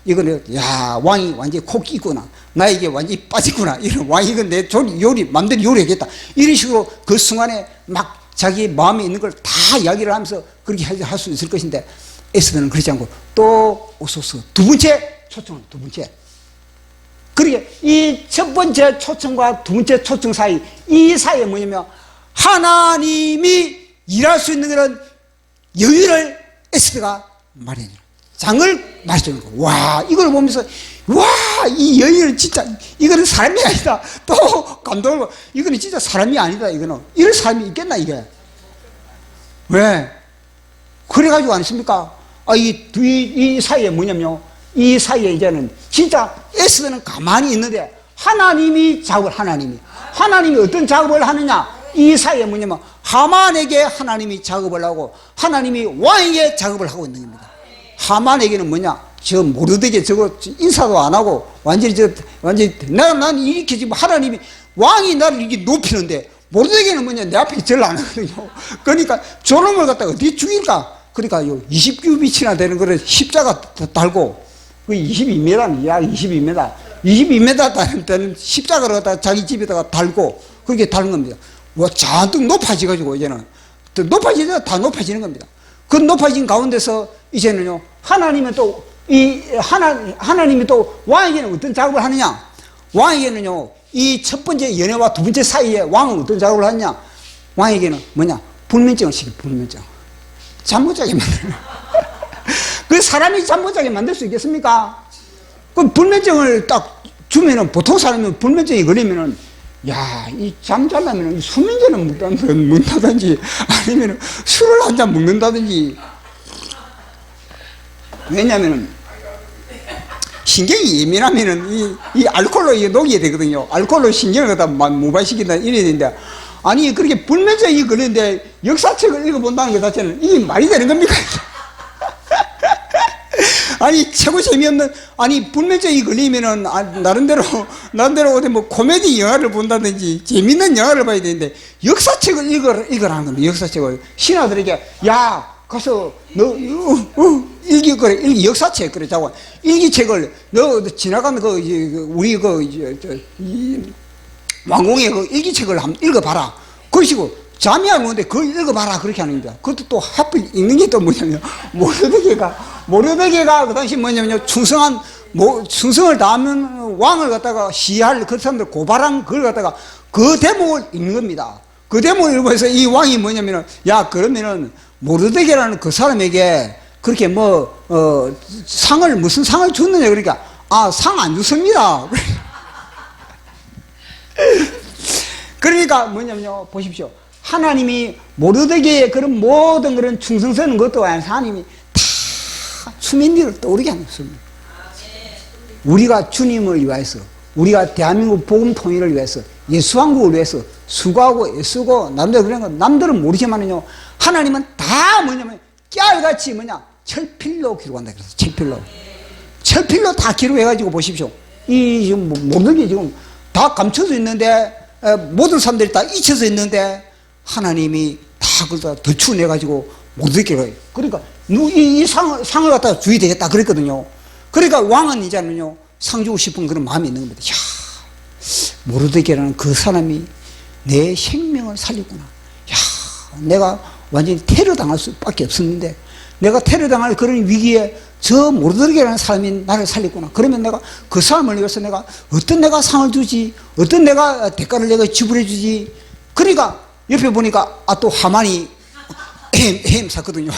이거는 야 왕이 완전히 코끼구나 나에게 완전히 빠지구나 이런 왕이 이건 내 요리 맘대로 요리하겠다 이런 식으로 그 순간에 막 자기 마음에 있는 걸 다 이야기를 하면서 그렇게 할 수 있을 것인데 에스더는 그렇지 않고 또 오소서 두 번째 초청은 두 번째. 그러게 이 첫 번째 초청과 두 번째 초청 사이 이 사이에 뭐냐면 하나님이 일할 수 있는 그런 여유를 에스더가 마련해요. 장을 마시는 거. 와, 이걸 보면서 와, 이 여인은 진짜 이거는 사람이 아니다. 또 감동을 이거는 진짜 사람이 아니다. 이거는 이럴 사람이 있겠나 이게? 왜? 그래가지고 아십니까? 아, 이 사이에 뭐냐면요. 이 사이에 이제는 진짜 에스더는 가만히 있는데 하나님이 하나님이 어떤 작업을 하느냐? 이 사이에 뭐냐면 하만에게 하나님이 작업을 하고 하나님이 왕에게 작업을 하고 있는 겁니다. 하만에게는 뭐냐? 저 모르드게 저거 인사도 안 하고 완전히 난 이렇게 지금 하나님이 왕이 나를 이렇게 높이는데 모르드게는 뭐냐? 내 앞에 절 안 하거든요. 그러니까 저놈을 갖다가 어디 죽일까? 그러니까 요 20규비치나 되는 거를 십자가 달고 그 22m, 약 22m 되는 십자가를 갖다가 자기 집에다가 달고 그렇게 다는 겁니다. 와, 잔뜩 높아지가지고 이제는 더 높아지면 다 높아지는 겁니다. 그 높아진 가운데서 이제는요 하나님은 또 하나님이 또 왕에게는 어떤 작업을 하느냐? 왕에게는요 이 첫 번째 연애와 두 번째 사이에 왕은 어떤 작업을 하느냐? 왕에게는 뭐냐? 불면증을 시켜. 불면증. 잠 못 자게 만드는. 그 사람이 잠 못 자게 만들 수 있겠습니까? 그 불면증을 딱 주면은 보통 사람은 불면증이 걸리면은 야, 이 잠자려면 수면제는 먹는다든지 아니면 술을 한 잔 먹는다든지. 왜냐면은 신경이 예민하면은 이 알코올로 이게 녹여야 되거든요. 알코올로 신경을 갖다 무발시킨다 이래야 되는데 아니 그렇게 불면증이 걸리는데 역사책을 읽어본다는 것 자체는 이게 말이 되는 겁니까? 아니 최고 재미없는 아니 불면증이 걸리면은 나름대로 어디 뭐 코미디 영화를 본다든지 재밌는 영화를 봐야 되는데 역사책을 읽으라는 겁니다. 역사책을 신하들에게 야 가서 너 일기 역사책 그래 자고 일기책을 너 지나가는 우리 왕궁의 그 일기책을 한번 읽어봐라. 그러시고 잠이 안 오는데 그걸 읽어봐라 그렇게 하는 겁니다. 그것도 또 하필 읽는 게 또 뭐냐면 모르드게가 그 당시 뭐냐면요 충성을 다하면 왕을 갖다가 시할 그 사람들 고발한 그걸 갖다가 그 대목을 읽는 겁니다. 그 대목을 읽어서 이 왕이 뭐냐면은 야 그러면은 모르드게라는 그 사람에게 그렇게 무슨 상을 줬느냐 그러니까 상 안 줬습니다. 그러니까 뭐냐면요 보십시오. 하나님이 모르드게의 그런 모든 그런 충성스러운 것도 하나님이 다 수민들을 떠오르게 하는 것입니다. 우리가 주님을 위해서 우리가 대한민국 복음 통일을 위해서 예수왕국을 위해서 수고하고 애쓰고 남들 그런 거 남들은 모르지만은요 하나님은 다 뭐냐면 깨알같이 철필로 기록한다 그래서 철필로 다 기록해가지고 보십시오. 이 지금 모든 게 지금 다 감춰져 있는데 모든 사람들이 다 잊혀져 있는데 하나님이 다 그걸 다 덧추내가지고 모르드게가 그러니까 이 상을 갖다가 주의야 되겠다 그랬거든요. 그러니까 왕은 이제는요 상 주고 싶은 그런 마음이 있는 겁니다. 야, 모르드게라는 그 사람이 내 생명을 살리구나. 야, 내가 완전히 테러 당할 수밖에 없었는데 내가 테러당할 그런 위기에 저 모르드게라는 사람이 나를 살렸구나. 그러면 내가 그 사람을 위해서 내가 어떤 내가 상을 주지, 어떤 내가 대가를 내가 지불해 주지. 그러니까 옆에 보니까 또 하만이 에헴 샀거든요.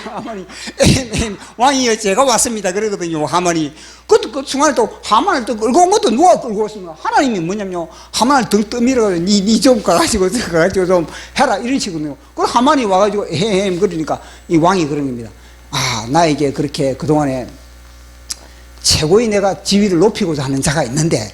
하만이 에헴 왕이여 제가 왔습니다 그러거든요. 하만이 그 순간에 또 하만을 또 끌고 온 것도 누가 끌고 왔습니까? 하나님이 뭐냐면요, 하만을 등 떠밀어가지고 니 좀 가가지고 좀 해라 이런 식이거든요. 그 하만이 와가지고 에헴 그러니까 이 왕이 그런 겁니다. 아, 나에게 그렇게 그동안에 최고의 내가 지위를 높이고자 하는 자가 있는데,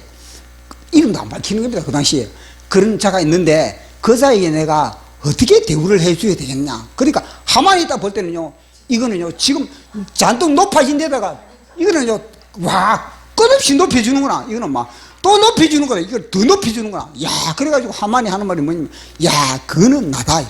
이름도 안 밝히는 겁니다. 그 당시에 그런 자가 있는데 그 자에게 내가 어떻게 대우를 해줘야 되겠냐. 그러니까 하만이 딱 볼 때는요, 이거는요 지금 잔뜩 높아진 데다가 이거는요 와 끝없이 높여주는구나. 이거는 막 또 높여주는 거다. 이걸 더 높여주는구나. 야, 그래가지고 하만이 하는 말이 뭐냐면, 야 그는 나다. 이래.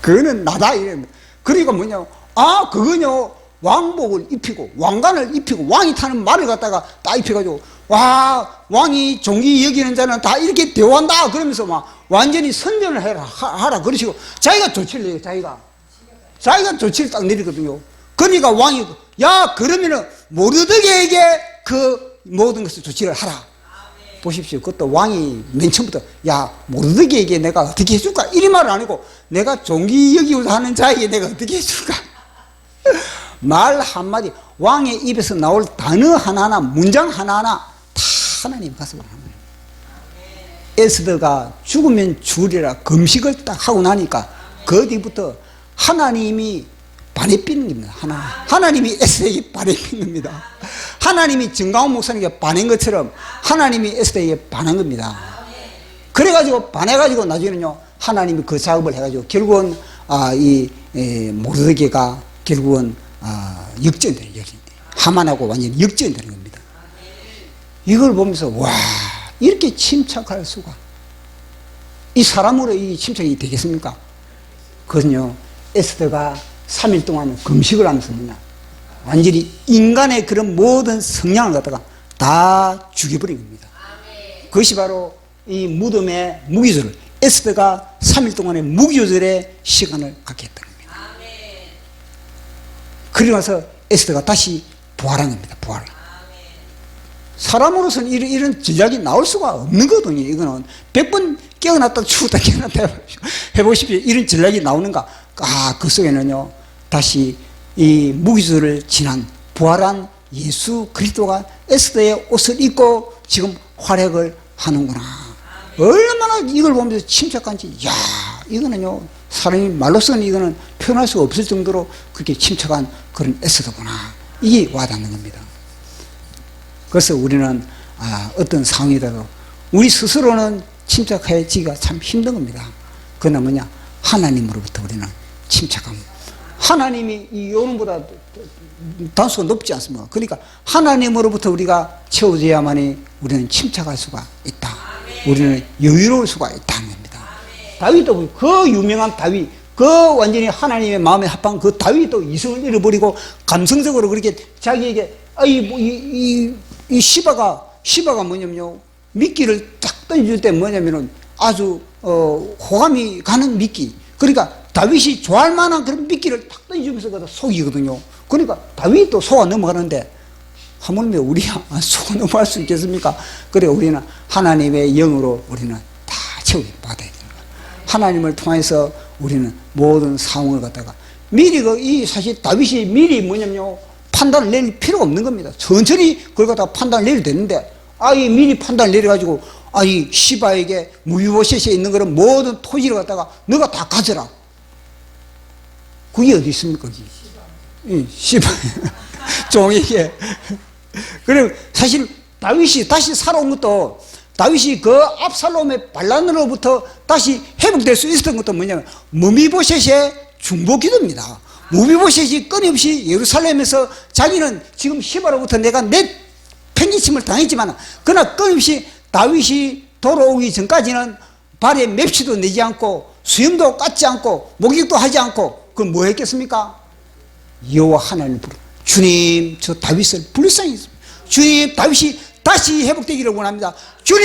그는 나다. 이래. 그러니까 뭐냐, 아 그거요 왕복을 입히고 왕관을 입히고 왕이 타는 말을 갖다가 딱 입혀가지고, 와 왕이 종기 여기는 자는 다 이렇게 대우한다 그러면서 막 완전히 선전을 하라 그러시고, 자기가 조치를 내요. 자기가 조치를 딱 내리거든요. 그러니까 왕이, 야 그러면은 모르드게에게 그 모든 것을 조치를 하라. 보십시오. 그것도 왕이 맨 처음부터 야 모르드게에게 내가 어떻게 해줄까 이리 말을 안 하고, 내가 종기 여기고 하는 자에게 내가 어떻게 해줄까. 말 한마디, 왕의 입에서 나올 단어 하나하나, 문장 하나하나 다 하나님 가슴을 하는 거예요. 에스더가 죽으면 죽으리라 금식을 딱 하고 나니까 그 뒤부터 하나님이 반에 삐는 겁니다. 하나님이 에스더에게 반에 삐는 겁니다. 하나님이 정강훈 목사님에게 반한 것처럼 하나님이 에스더에게 반한 겁니다. 그래가지고 반해가지고 나중에는요 하나님이 그 작업을 해가지고 결국은 이 모르드게가 결국은 역전되는, 하만하고 완전히 역전되는 겁니다. 이걸 보면서 와 이렇게 침착할 수가, 이 사람으로 이 침착이 되겠습니까? 그건요 에스더가 3일 동안 금식을 하면서 뭐냐, 완전히 인간의 그런 모든 성향을 갖다가 다 죽여버린 겁니다. 그것이 바로 이 무덤의 무기조절, 에스더가 3일 동안의 무기조절의 시간을 갖게 했던 겁니다. 그리고 나서 에스더가 다시 부활한 겁니다. 부활. 사람으로서는 이런 전략이 나올 수가 없는 거거든요. 이거는 100번 깨어났다 죽었다 깨어났다 해보십시오. 이런 전략이 나오는가. 그 속에는요 다시 이 무기조를 지난 부활한 예수 그리스도가 에스더의 옷을 입고 지금 활약을 하는구나. 얼마나 이걸 보면서 침착한지, 야 이거는요 사람이 말로서는 이거는 표현할 수가 없을 정도로 그렇게 침착한 그런 에스더구나. 이게 와닿는 겁니다. 그래서 우리는 어떤 상황이라도 우리 스스로는 침착해지기가 참 힘든 겁니다. 그러나 뭐냐, 하나님으로부터 우리는 침착함. 하나님이 이 요놈보다 단수가 높지 않습니까? 그러니까 하나님으로부터 우리가 채워져야만이 우리는 침착할 수가 있다. 우리는 여유로울 수가 있다는 겁니다. 다윗도 그 유명한 다윗, 그 완전히 하나님의 마음에 합한 그 다윗도 이성을 잃어버리고 감성적으로 그렇게 자기에게 이 시바가 뭐냐면요 미끼를 딱 던질 때 뭐냐면은 아주 호감이 가는 미끼. 그러니까 다윗이 좋아할 만한 그런 미끼를 딱 던지면서 속이거든요. 그러니까 다윗도 속아 넘어가는데 하물며 우리가 속아 넘어갈 수 있겠습니까? 그래 우리는 하나님의 영으로 우리는 다 채우게 받아야 됩니다. 하나님을 통해서 우리는 모든 상황을 갖다가 미리 이 사실 다윗이 미리 뭐냐면요 판단을 내릴 필요가 없는 겁니다. 천천히 그걸 갖다가 판단을 내려도 되는데 이 미리 판단을 내려가지고 이 시바에게 무비보셋에 있는 그런 모든 토지를 갖다가 너가 다 가져라. 그게 어디 있습니까? 시바 종에게. 그래 사실 다윗이 다시 살아온 것도 다윗이 그 압살롬의 반란으로부터 다시 회복될 수 있었던 것도 뭐냐면 무비보셋의 중보기도입니다. 무비보셋이 끊임없이 예루살렘에서 자기는 지금 시바로부터 내가 내 편지침을 당했지만 그러나 끊임없이 다윗이 돌아오기 전까지는 발에 맵시도 내지 않고 수염도 깎지 않고 목욕도 하지 않고 그건 뭐 했겠습니까? 여호와 하나님을 부르, 주님 저 다윗을 불쌍히 했습니다. 주님 다윗이 다시 회복되기를 원합니다. 주님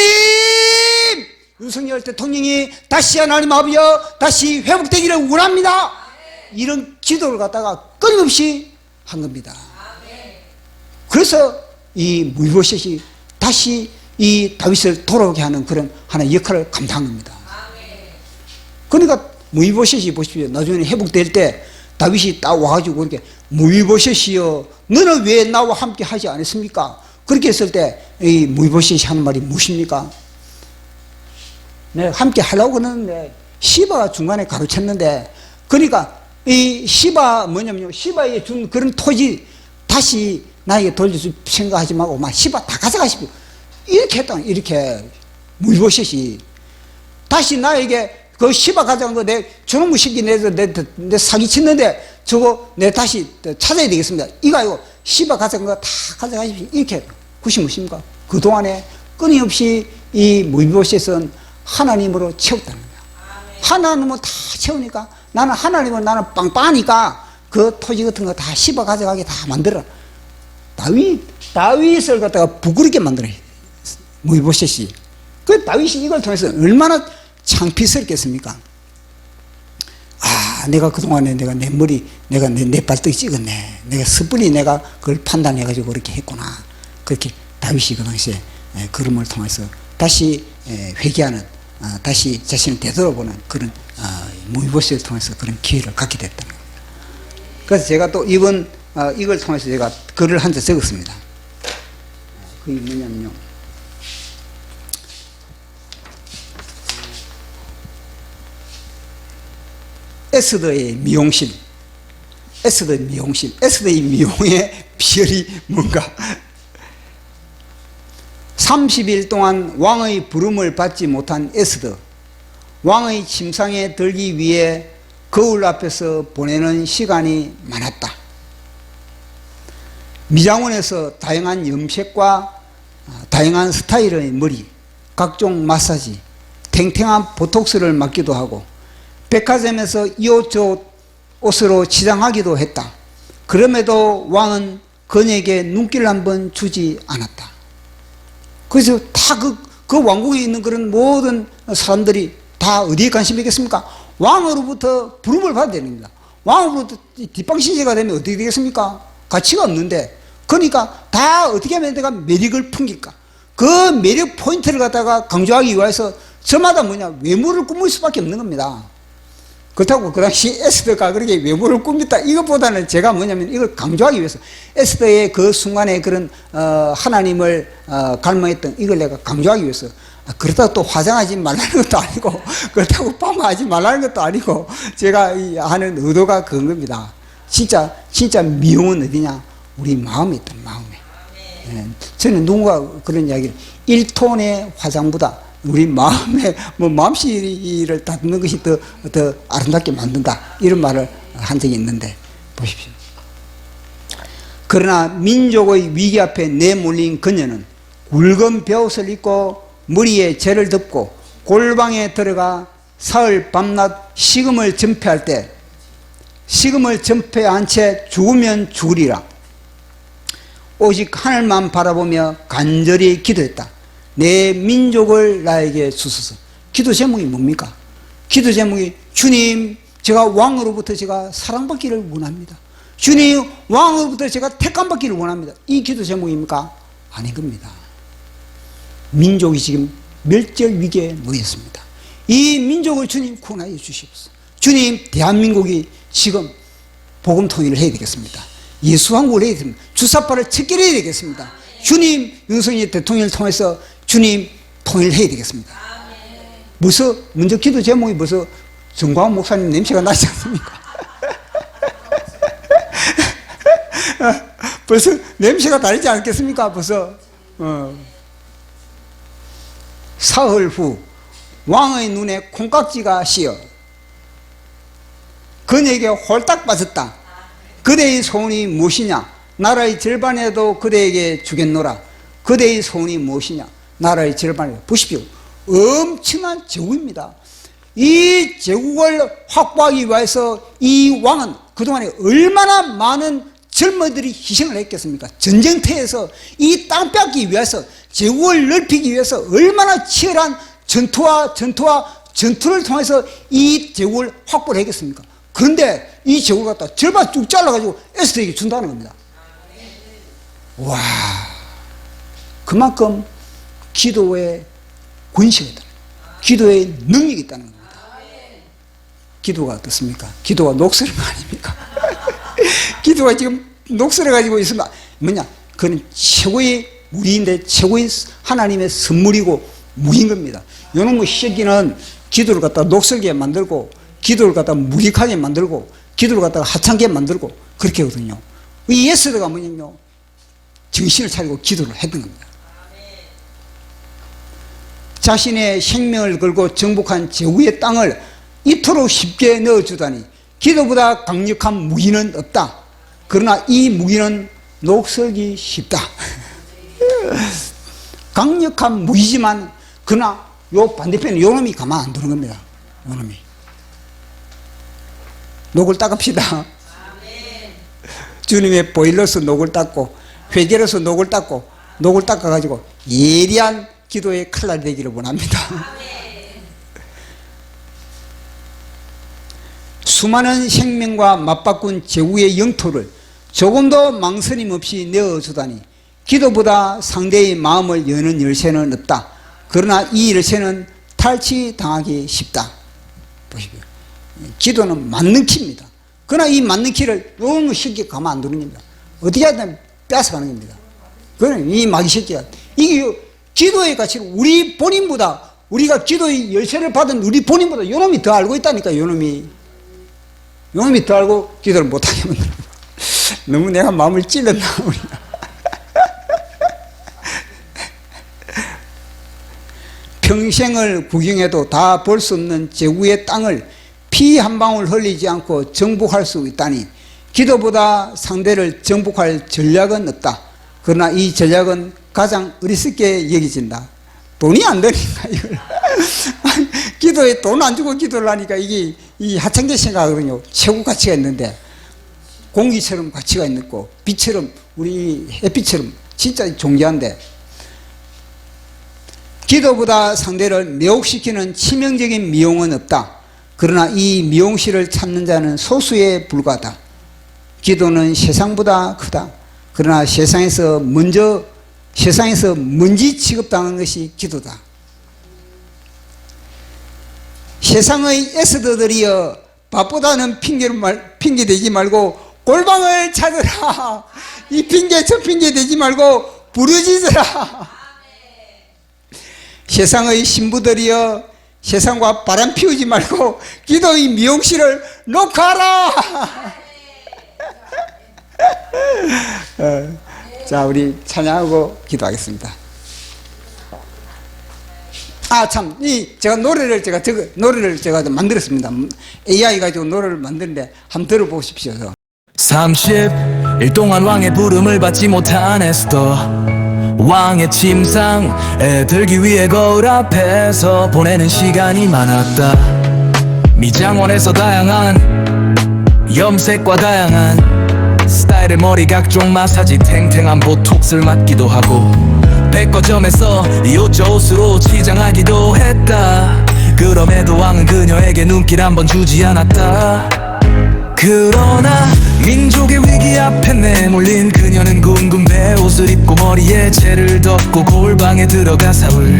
윤석열 대통령이 다시 하나님 아버지여 다시 회복되기를 원합니다. 이런 기도를 갖다가 끊임없이 한 겁니다. 그래서 이 무이보셋이 다시 이 다윗을 돌아오게 하는 그런 하나의 역할을 감당한 겁니다. 그러니까 무이보셋이 보십시오. 나중에 회복될 때 다윗이 딱 와가지고 이렇게 무이보셋이여 너는 왜 나와 함께 하지 않았습니까? 그렇게 했을 때 이 무이보셋이 하는 말이 무엇입니까? 네, 함께 하려고 하는데 시바가 중간에 가로챘는데, 그러니까 이 시바 뭐냐면요, 시바에 준 그런 토지 다시 나에게 돌려줄 생각하지 말고 막 시바 다 가져가십시오 이렇게 했다. 이렇게 무이보셋이 다시 나에게 그 시바 가져간 거 내 저놈의 새끼 내 사기쳤는데 저거 내 다시 찾아야 되겠습니다. 이거 아니고 시바 가져간 거 다 가져가십시오 이렇게. 그것이 무엇입니까? 그동안에 끊임없이 이 무이보셋은 하나님으로 채웠다는 거야. 하나님으로 다 채우니까 나는 하나님은 나는 빵빵하니까 그 토지 같은 거 다 씹어 가져가게 다 만들어. 다윗을 갖다가 부끄럽게 만들어요. 무이보셋이. 그 다윗이 이걸 통해서 얼마나 창피스럽겠습니까? 아, 내가 그동안에 내가 내 머리, 내가 내 발등에 찍었네. 내가 섣불리 내가 그걸 판단해가지고 그렇게 했구나. 그렇게 다윗이 그 당시에 걸음을 통해서 다시 회개하는, 다시 자신을 되돌아보는 그런 무이보셋을 통해서 그런 기회를 갖게 됐다는 겁니다. 그래서 제가 또 이번 이걸 통해서 제가 글을 한 자 적었습니다. 그게 뭐냐면요, 에스더의 미용실, 에스더의 미용실, 에스더의 미용의 비결이 뭔가? 30일 동안 왕의 부름을 받지 못한 에스더, 왕의 침상에 들기 위해 거울 앞에서 보내는 시간이 많았다. 미장원에서 다양한 염색과 다양한 스타일의 머리, 각종 마사지, 탱탱한 보톡스를 맞기도 하고 백화점에서 이 옷 저 옷으로 치장하기도 했다. 그럼에도 왕은 그녀에게 눈길을 한번 주지 않았다. 그래서 다 그 왕국에 있는 그런 모든 사람들이 다 어디에 관심이 있겠습니까? 왕으로부터 부름을 받아야 됩니다. 왕으로부터 뒷방신세가 되면 어떻게 되겠습니까? 가치가 없는데. 그러니까 다 어떻게 하면 내가 매력을 풍길까? 그 매력 포인트를 갖다가 강조하기 위해서 저마다 뭐냐, 외모를 꾸밀 수밖에 없는 겁니다. 그렇다고 그 당시 에스더가 그렇게 외모를 꾸몄다 이것보다는 제가 뭐냐면 이걸 강조하기 위해서 에스더의 그 순간에 그런 하나님을 갈망했던 이걸 내가 강조하기 위해서, 그렇다고 또 화장하지 말라는 것도 아니고 그렇다고 파마하지 말라는 것도 아니고 제가 하는 의도가 그런 겁니다. 진짜 미용은 어디냐? 우리 마음에 있던 마음에. 저는 누군가 그런 이야기를 1톤의 화장보다 우리 마음에 마음씨를 다듬는 것이 더 아름답게 만든다 이런 말을 한 적이 있는데 보십시오. 그러나 민족의 위기 앞에 내몰린 그녀는 굵은 베옷을 입고 머리에 재를 덮고 골방에 들어가 사흘 밤낮 식음을 전폐할 때, 식음을 전폐한 채 죽으면 죽으리라 오직 하늘만 바라보며 간절히 기도했다. 내 민족을 나에게 주소서. 기도 제목이 뭡니까? 기도 제목이 주님, 제가 왕으로부터 제가 사랑받기를 원합니다. 주님, 왕으로부터 제가 택함받기를 원합니다. 이 기도 제목입니까? 아닌 겁니다. 민족이 지금 멸절 위기에 놓였습니다. 이 민족을 주님 구원하여 주시옵소서. 주님, 대한민국이 지금 복음 통일을 해야 되겠습니다. 예수 왕국을 해야 됩니다. 주사파를 척결해야 되겠습니다. 주님, 윤석열 대통령을 통해서 주님 통일해야 되겠습니다. 벌써 먼저 기도 제목이 벌써 정광훈 목사님 냄새가 나지 않습니까? 벌써 냄새가 다르지 않겠습니까? 벌써 사흘 후 왕의 눈에 콩깍지가 씌어 그녀에게 홀딱 빠졌다. 그대의 소원이 무엇이냐? 나라의 절반에도 그대에게 주겠노라. 그대의 소원이 무엇이냐? 나라의 절반에도. 보십시오. 엄청난 제국입니다. 이 제국을 확보하기 위해서 이 왕은 그동안에 얼마나 많은 젊은이들이 희생을 했겠습니까? 전쟁터에서 이 땅 뺏기 위해서, 제국을 넓히기 위해서 얼마나 치열한 전투를 통해서 이 제국을 확보를 하겠습니까? 그런데 이 제국을 갖다 절반 쭉 잘라가지고 에스더에게 준다는 겁니다. 와, 그만큼 기도의 권세가 있다. 기도의 능력이 있다는 겁니다. 기도가 어떻습니까? 기도가 녹슬은 거 아닙니까? 기도가 지금 녹슬어 가지고 있으면 뭐냐? 그건 최고의 무리인데 최고의 하나님의 선물이고 무인 겁니다. 요놈의 새끼는 기도를 갖다 녹슬게 만들고 기도를 갖다 무익하게 만들고 기도를 갖다가 하찮게 만들고 그렇게 하거든요. 이 에스더가 뭐냐면요, 정신을 차리고 기도를 했던 겁니다. 자신의 생명을 걸고 정복한 제후의 땅을 이토록 쉽게 넣어주다니 기도보다 강력한 무기는 없다. 그러나 이 무기는 녹슬기 쉽다. 강력한 무기지만 그러나 요 반대편에 요놈이 가만 안 두는 겁니다. 요놈이 녹을 닦읍시다. 주님의 보일러서 녹을 닦고 회개로서 녹을 닦고 녹을 닦아가지고 예리한 기도의 칼날이 되기를 원합니다. 수많은 생명과 맞바꾼 제후의 영토를 조금도 망설임 없이 내어주다니 기도보다 상대의 마음을 여는 열쇠는 없다. 그러나 이 열쇠는 탈취당하기 쉽다. 보십시오. 기도는 맞는 키입니다. 그러나 이 맞는 키를 너무 쉽게 가만 안 두는 겁니다. 어떻게 하든 뺏어가는 겁니다. 그러나 이 마귀 새끼가 이게 기도의 가치를 우리 본인보다, 우리가 기도의 열쇠를 받은 우리 본인보다 요놈이 더 알고 있다니까. 요놈이 더 알고 기도를 못하게 만들어. 너무 내가 마음을 찔렀나 우리가. 평생을 구경해도 다 볼 수 없는 제후의 땅을 피 한 방울 흘리지 않고 정복할 수 있다니 기도보다 상대를 정복할 전략은 없다. 그러나 이 전략은 가장 어리석게 여겨진다. 돈이 안 되니까 이걸. 기도에 돈 안 주고 기도를 하니까 이게 이 하찮게 생각하거든요. 최고 가치가 있는데 공기처럼 가치가 있고 빛처럼 우리 햇빛처럼 진짜 존귀한데 기도보다 상대를 매혹시키는 치명적인 미용은 없다. 그러나 이 미용실을 찾는 자는 소수에 불과하다. 기도는 세상보다 크다. 그러나 세상에서 먼지 취급당한 것이 기도다. 세상의 에스더들이여 밥보다는 핑계 대지 말고 골방을 찾으라. 이 핑계 저 핑계 대지 말고 부르짖으라. 세상의 신부들이여 세상과 바람 피우지 말고 기도의 미용실을 놓아라. 자, 우리 찬양하고 기도하겠습니다. 제가 노래를 만들었습니다. AI 가지고 노래를 만드는데 한번 들어보십시오. 30일 동안 왕의 부름을 받지 못한 에스더, 왕의 침상 들기 위해 거울 앞에서 보내는 시간이 많았다. 미장원에서 다양한 염색과 다양한 스타일의 머리 각종 마사지 탱탱한 보톡스를 맞기도 하고 백화점에서 이 옷 저 옷으로 치장하기도 했다. 그럼에도 왕은 그녀에게 눈길 한 번 주지 않았다. 그러나 민족의 위기 앞에 내몰린 그녀는 궁금해 옷을 입고 머리에 채를 덮고 골방에 들어가 사울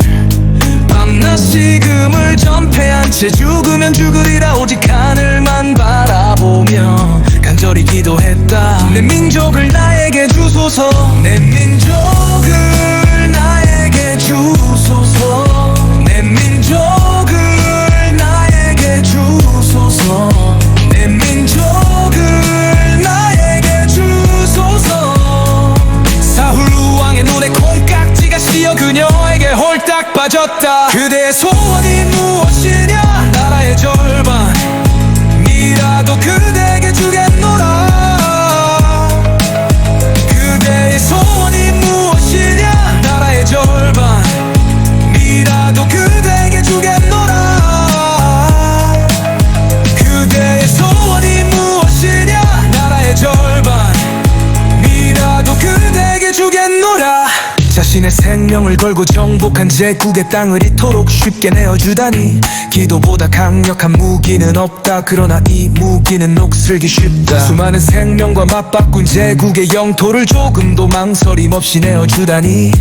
밤낮 식음을 전폐한 채 죽으면 죽으리라 오직 하늘만 바라보며 간절히 기도했다. 내 민족을 나에게 주소서. 내 민족을 나에게 주소서. 내 민족을 나에게 주소서. 내 민족을 나에게 주소서. 사울 왕의 눈에 콩깍지가 씌어 그녀에게 홀딱 빠졌다. 그대의 소원이 무엇이냐. 나라의 절반이라도 그대에게 주겠노라. 그대의 소원이 무엇이냐. 나라의 절반이라도 그대에게 주겠노라. 그대의 소원이 무엇이냐. 나라의 절반이라도 그대에게 주겠노라. 자신의 자신의 생명을 걸고 정복한 제국의 땅을 이토록 쉽게 내어주다니. 기도보다 강력한 무기는 없다. 그러나 이 무기는 녹슬기 쉽다. 수많은 생명과 맞바꾼 제국의 영토를 조금도 망설임 없이 내어주다니.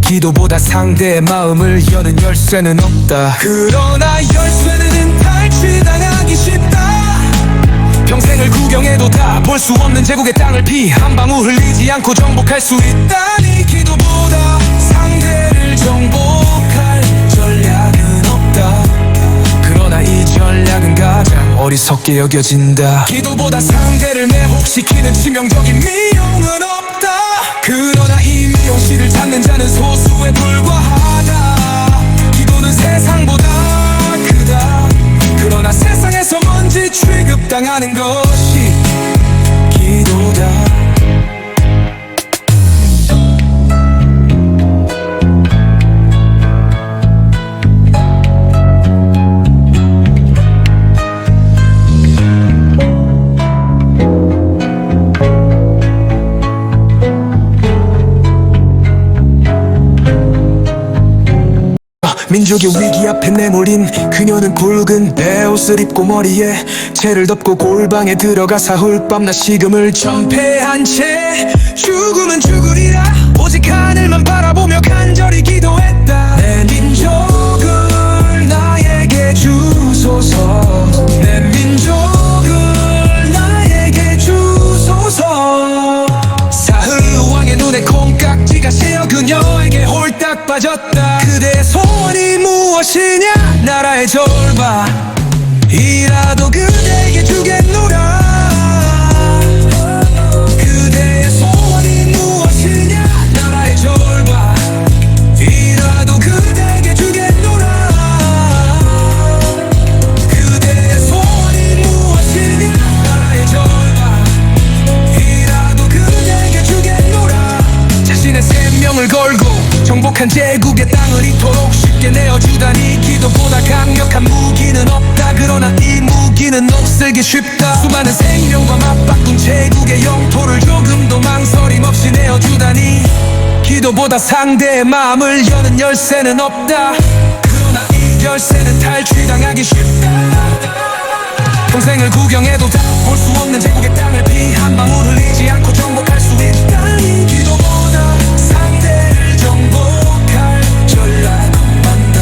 기도보다 상대의 마음을 여는 열쇠는 없다. 그러나 열쇠는 탈취당하기 쉽다. 평생을 구경해도 다 볼 수 없는 제국의 땅을 피 한 방울 흘리지 않고 정복할 수 있다니. 기도보다 상대를 정복할 전략은 없다. 그러나 이 전략은 가장 어리석게 여겨진다. 기도보다 상대를 매혹시키는 치명적인 미용은 없다. 그러나 이 미용실을 찾는 자는 소수에 불과하다. 기도는 세상보다 크다. 그러나 세상에서 먼지 취급당하는 것이 기도다. 민족의 위기 앞에 내몰린 그녀는 굵은 베옷을 입고 머리에 채를 덮고 골방에 들어가 사흘 밤낮 식음을 전폐한 채 죽음은 죽으리라 오직 하늘만 바라보며 간절히 기도했다. 내 민족을 나에게 주소서. 내 민족을 나에게 주소서. 사흘 왕의 눈에 콩깍지가 새어 그녀에게 홀딱 빠졌다. 그대의 소원이 무엇이냐 나라의 절반이라도 그대에게 주겠노라. 그대의 소원이 무엇이냐 나라의 절반이라도 그대에게 주겠노라. 그대의 소원이 무엇이냐 나라의 절반이라도 그대에게 주겠노라. 자신의 생명을 걸고 정복한 제국의 땅을 이토록 쉽게 내어주다니. 기도보다 강력한 무기는 없다. 그러나 이 무기는 녹슬기 쉽다. 수많은 생명과 맞바꾼 제국의 영토를 조금도 망설임 없이 내어주다니. 기도보다 상대의 마음을 여는 열쇠는 없다. 그러나 이 열쇠는 탈취당하기 쉽다. 평생을 구경해도 다 볼 수 없는 제국의 땅을 피 한 방울 흘리지 않고 정복할 수 있다니. 기도보다 상대를 정복할 전략은 많다.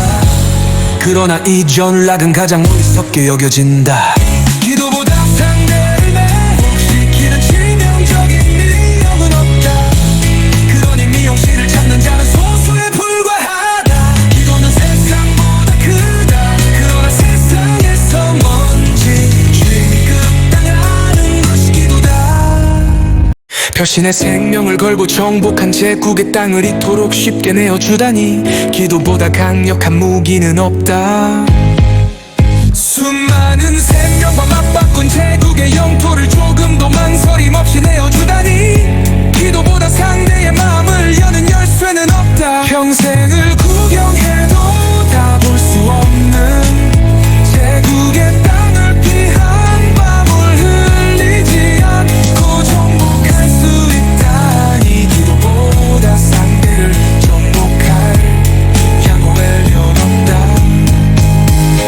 그러나 이 전략은 가장 어리석게 여겨진다. 기도보다 상대를 매혹시키는 치명적인 미움은 없다. 그러니 미용실을 찾는 자는 소수에 불과하다. 기도는 세상보다 크다. 그러나 세상에서 먼지 취급당하는 것이 기도다. 별신의 생명을 걸고 정복한 제국의 땅을 이토록 쉽게 내어주다니. 기도보다 강력한 무기는 없다. 수많은 생명과 맞바꾼 제국의 영토를 조금도 망설임 없이 내어주다니. 기도보다 상대의 마음을 여는 열쇠는 없다. 평생을 구경해도 다 볼 수 없는 제국의 땅을 피 한 방울 흘리지 않고 정복할 수 있다니. 기도보다 상대를 정복할 양호의 련 없다.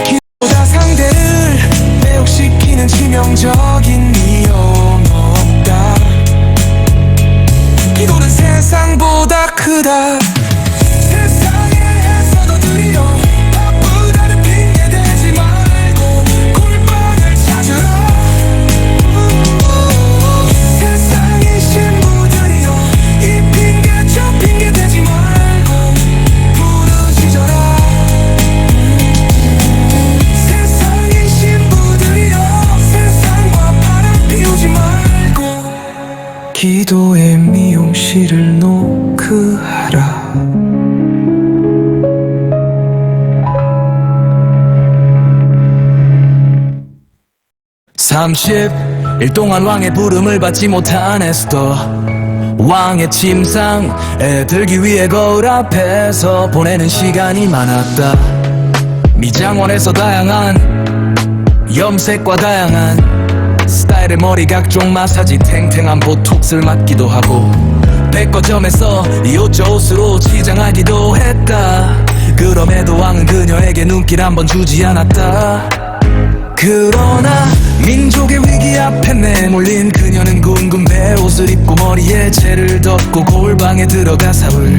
기도보다 상대를 매혹시키는 치명적인 위험 없다. 기도는 세상보다 크다. 세상에서도 드리려 바쁘다는 핑계 대지 말고 골방을 찾으라. 세상의 신부들이여 이 핑계 저 핑계 대지 말고 부르짖어라. 세상의 신부들이여 세상과 바람 피우지 말고 기도의 미용실을 노크하라. 30일 동안 왕의 부름을 받지 못한 에스더. 왕의 침상에 들기 위해 거울 앞에서 보내는 시간이 많았다. 미장원에서 다양한 염색과 다양한 스타일의 머리, 각종 마사지, 탱탱한 보톡스를 맞기도 하고 백화점에서 이 옷 저 옷으로 치장하기도 했다. 그럼에도 왕은 그녀에게 눈길 한 번 주지 않았다. 그러나 민족의 위기 앞에 내몰린 그녀는 굵은 베옷을 입고 머리에 채를 덮고 골방에 들어가 사울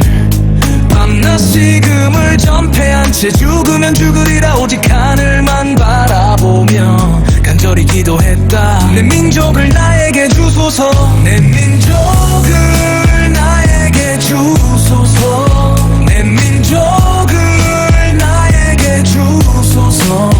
밤낮 식음을 전폐한 채 죽으면 죽으리라 오직 하늘만 바라보며 간절히 기도했다. 내 민족을 나에게 주소서, 내 민족을 나에게 주소서, 내 민족을 나에게 주소서,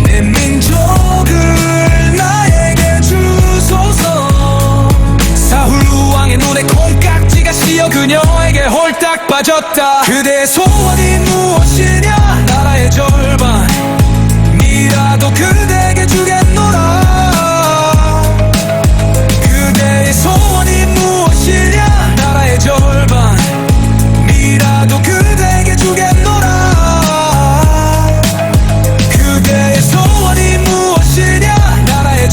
내 민족을 나에게 주소서. 사울 왕의 눈에 콩깍지가 씌어 그녀에게 홀딱 빠졌다. 그대의 소원이 무엇이냐? 나라의 절반이라도 그대에게 주겠노라. 그대의 소원이 무엇이냐? 나라의 절반이라도 그대에게 주겠노라. 그대의 소원이 무엇이냐? 나라의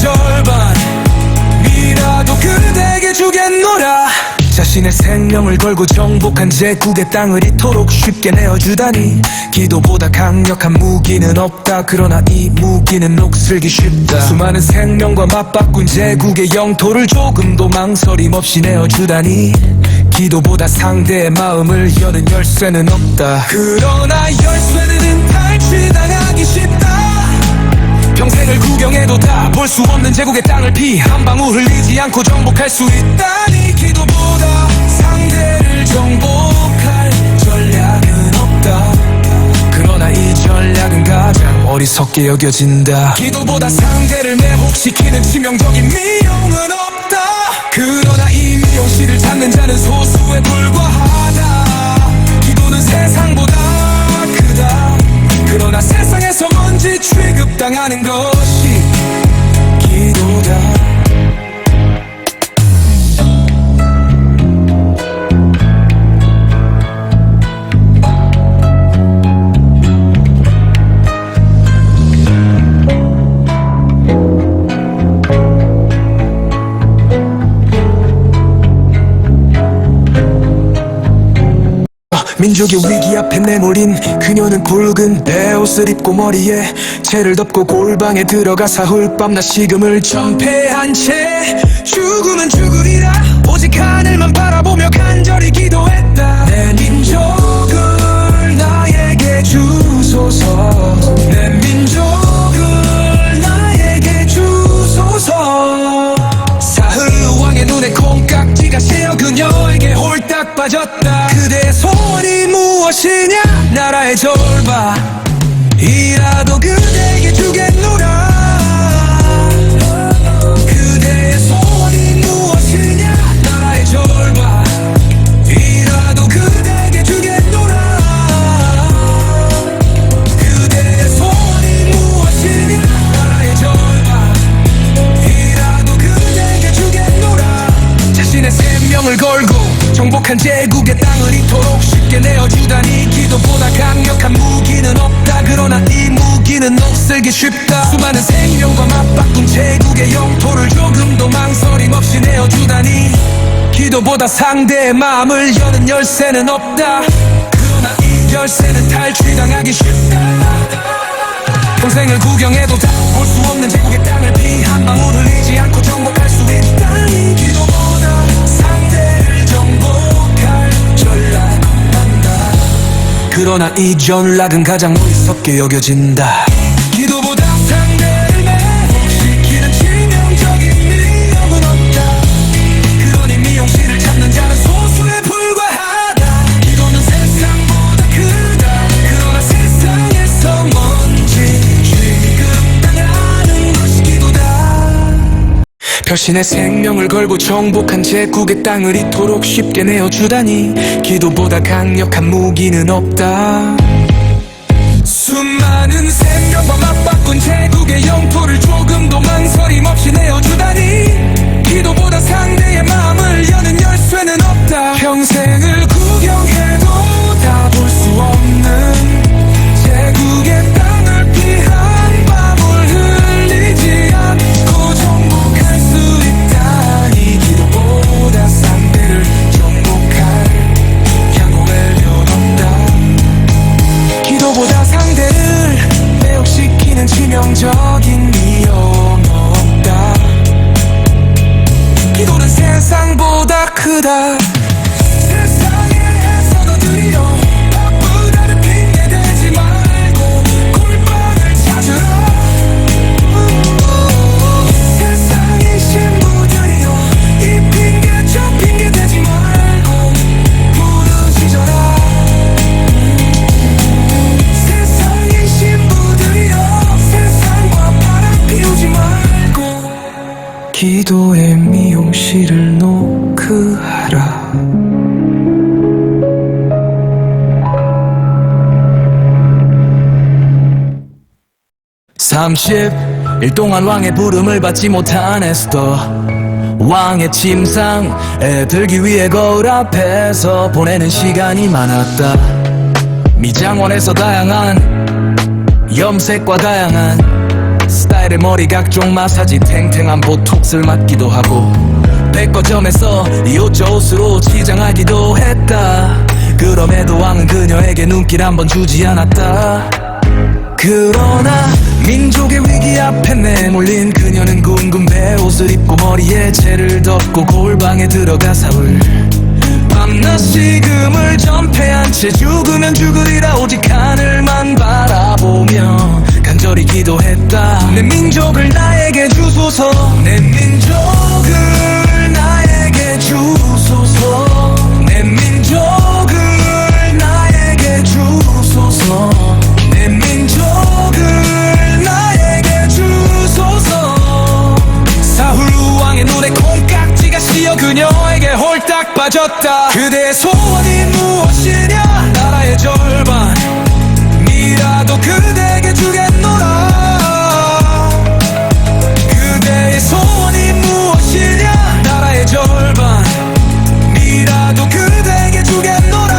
절반이라도 그대에게 주겠노라. 자신의 생명을 걸고 정복한 제국의 땅을 이토록 쉽게 내어주다니. 기도보다 강력한 무기는 없다. 그러나 이 무기는 녹슬기 쉽다. 수많은 생명과 맞바꾼 제국의 영토를 조금도 망설임 없이 내어주다니. 기도보다 상대의 마음을 여는 열쇠는 없다. 그러나 열쇠는 탈취당하기 쉽다. 평생을 구경해도 다 볼 수 없는 제국의 땅을 피 한 방울 흘리지 않고 정복할 수 있다니. 기도보다 상대를 정복할 전략은 없다. 그러나 이 전략은 가장 어리석게 여겨진다. 기도보다 상대를 매복시키는 치명적인 미용은 없다. 그러나 이 미용실을 찾는 자는 소수에 불과하다. 기도는 세상보다 크다. 그러나 세상에서 먼지 취급당하는 것이 기도다. 민족의 위기 앞에 내몰린 그녀는 굵은 베옷을 입고 머리에 채를 덮고 골방에 들어가 사울 밤낮 식음을 전폐한 채 죽으면 죽으리라 오직 하늘만 바라보며 간절히 기도했다. 내 민족을 나에게 주소서, 내 민족을 나에게 주소서. 사흘 왕의 눈에 콩깍지가 씌어 그녀에게 홀딱 빠졌다. 그대의 소원이 무엇이냐? 나라의 절반이라도 그대에게 주겠노라. 그대의 소원이 무엇이냐? 나라의 절반이라도 그대에게 주겠노라. 그대의 소원이 무엇이냐? 나라의 절반이라도 그대에게 주겠노라. 자신의 생명을 걸고 정복한 제국의 땅을 이토록 쉽게 내어주다니. 기도보다 강력한 무기는 없다. 그러나 이 무기는 녹슬기 쉽다. 수많은 생명과 맞바꾼 제국의 영토를 조금도 망설임 없이 내어주다니. 기도보다 상대의 마음을 여는 열쇠는 없다. 그러나 이 열쇠는 탈취당하기 쉽다. 평생을 구경해도 다 볼 수 없는 제국의 땅을 피 한 방울 흘리지 않고 정복할 수 있다니. 기도보다 상대를 정복할 전략은 없다. 그러나 이 전략은 가장 어리석게 여겨진다. 기도보다 상대를 매복시키는 치명적인 미용은 없다. 그러니 미용실을 찾는 자는 소수에 불과하다. 기도는 세상보다 크다. 그러나 세상에서 먼지 취급당하는 것이 기도다. 별신의 생명을 걸고 정복한 제국의 땅을 이토록 쉽게 내어주다니. 기도보다 강력한 무기는 없다. 수많은 생명과 맞바꾼 제국의 영토를 조금도 망설임 없이 내어주다니. 기도보다 상대의 마음을 여는 열쇠는 없다. 평생을 구경해도 다 볼 수 없는 제국의 땅을 피 한 방울 흘리지 않고 정복할 수 있다니. 기도보다 상대를 정복할 30일 동안 왕의 부름을 받지 못한 에스더, 왕의 침상에 들기 위해 거울 앞에서 보내는 시간이 많았다. 미장원에서 다양한 염색과 다양한 스타일의 머리 각종 마사지, 탱탱한 보톡스를 맞기도 하고, 백화점에서 이 옷 저 옷으로 치장하기도 했다. 그럼에도 왕은 그녀에게 눈길 한 번 주지 않았다. 그러나 민족의 위기 앞에 내몰린 그녀는 궁금해 옷을 입고 머리에 채를 덮고 골방에 들어가 사울 밤낮 식음을 전폐한 채 죽으면 죽으리라 오직 하늘만 바라보며 간절히 기도했다. 내 민족을 나에게 주소서, 내 민족을 나에게 주소서, 내 민족을 나에게 주소서, 내 민족을 나에게 주소서. 사울 왕의 눈에 콩깍지가 씌어 그녀에게 홀딱 빠졌다. 그대의 소원이 무엇이냐? 나라의 절반이라도 그대에게 주겠노라. 그대의 소원이 무엇이냐? 나라의 절반이라도 그대에게 주겠노라.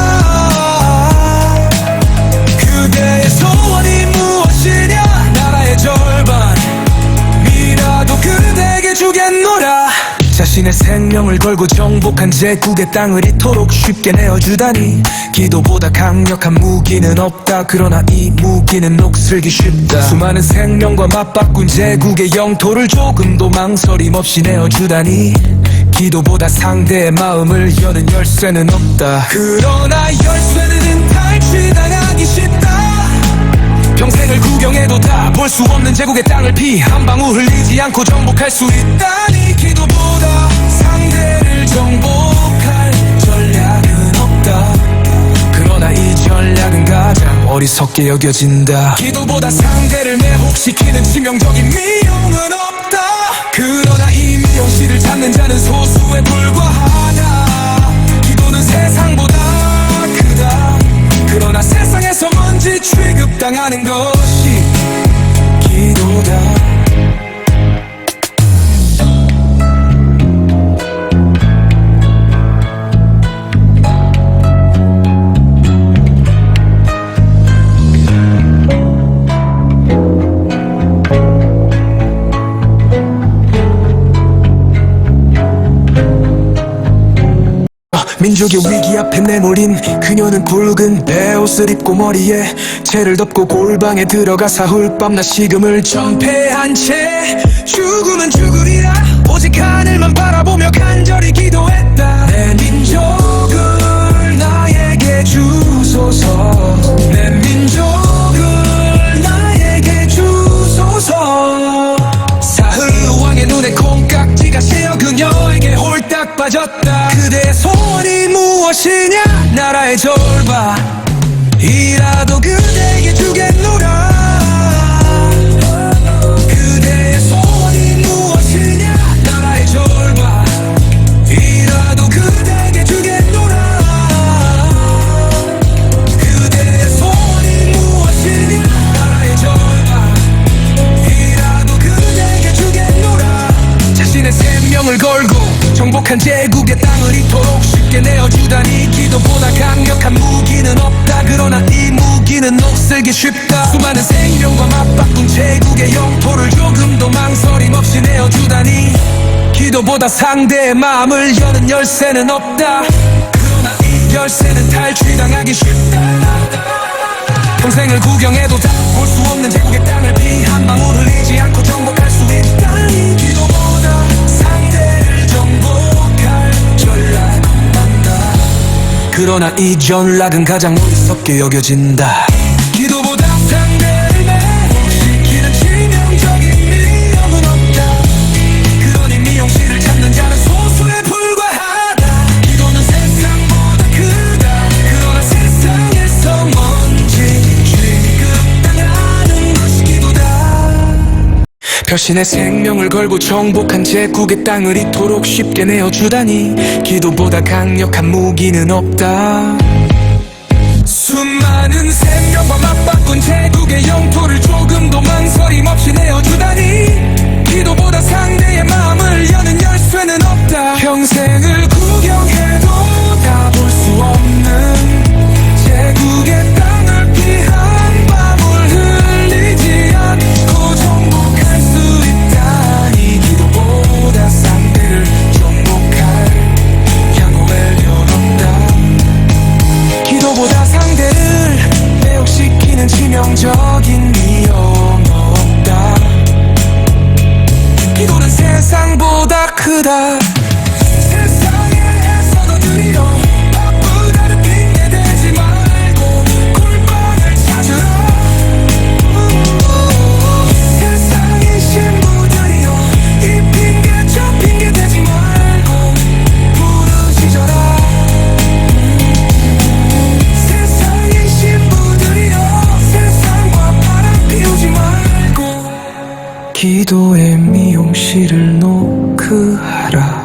그대의 소원이 무엇이냐? 나라의 절반이라도 그대에게 주겠노라. 자신의 생명을 걸고 정복한 제국의 땅을 이토록 쉽게 내어주다니. 기도보다 강력한 무기는 없다. 그러나 이 무기는 녹슬기 쉽다. 수많은 생명과 맞바꾼 제국의 영토를 조금도 망설임 없이 내어주다니. 기도보다 상대의 마음을 여는 열쇠는 없다. 그러나 열쇠는 탈취당하기 쉽다. 평생을 구경해도 다 볼 수 없는 제국의 땅을 피 한 방울 흘리지 않고 정복할 수 있다니. 기도보다 상대를 정복할 전략은 없다. 그러나 이 전략은 가장 어리석게 여겨진다. 기도보다 상대를 매혹시키는 치명적인 미용은 없다. 그러나 이 미용실을 찾는 자는 소수에 불과하다. 기도는 세상보다 크다. 그러나 세상에서 먼지 취급당하는 것이 기도다. 민족의 위기 앞에 내몰린 그녀는 붉은 베옷을 입고 머리에 채를 덮고 골방에 들어가 사울 밤낮 식음을 전폐한 채 죽으면 죽으리라 오직 하늘만 바라보며 간절히 기도했다. 내 민족을 나에게 주소서, 내 민족을 나에게 주소서. 사흘 왕의 눈에 콩깍지가 씌어 그녀에게 홀딱 빠졌다. 그대의 소원이 무엇이냐? 나라의 절반이라도 그대에게 주겠노라. 그대의 소원이 무엇이냐? 나라의 절반이라도 그대에게 주겠노라. 그대의 소원이 무엇이냐? 나라의 절반이라도 그대에게 주겠노라. 자신의 생명을 걸고 정복한 제국의 땅을 이토록 쉽게 내어주다니. 기도보다 강력한 무기는 없다. 그러나 이 무기는 녹슬기 쉽다. 수많은 생명과 맞바꾼 제국의 영토를 조금도 망설임 없이 내어주다니. 기도보다 상대의 마음을 여는 열쇠는 없다. 그러나 이 열쇠는 탈취당하기 쉽다. 평생을 구경해도 다 볼 수 없는 제국의 땅을 피 한 방울 흘리지 않고 정복할 수 있다니. 기도보다 상대를 정복할 전략은 없다. 그러나 이 전략은 가장 어리석게 여겨진다. 기도보다 상대를 매혹시키는 치명적인 미움은 없다. 그러니 미용실을 찾는 자는 소수에 불과하다. 기도는 세상보다 크다. 그러나 세상에서 먼지 취급당하는 것이 기도다. 자신의 생명을 걸고 정복한 제국의 땅을 이토록 쉽게 내어주다니. 기도보다 강력한 무기는 없다. 수많은 생명과 맞바꾼 제국의 영토를 조금도 망설임 없이 내어주다니 기도보다 상대의 마음을 여는 열쇠는 없다. 평생을 구경해도 다 볼 수 없는 제국의 땅을 피한 밤을 흘리지 않고 정복할 수 있다니 기도보다 상대를 정복할 향후를 열었다. 기도보다 상대를 매혹시키는 치명적인 위험 없다. 기도는 세상보다 크다. 세상에서 드리려 바쁘다는 핑계 대지 말고 골방을 찾으라. 세상의 신부들이여 이 핑계 저 핑계 대지 말고 부르짖어라. 세상의 신부들이여 세상과 바람 피우지 말고 기도의 미용실을 노크하라.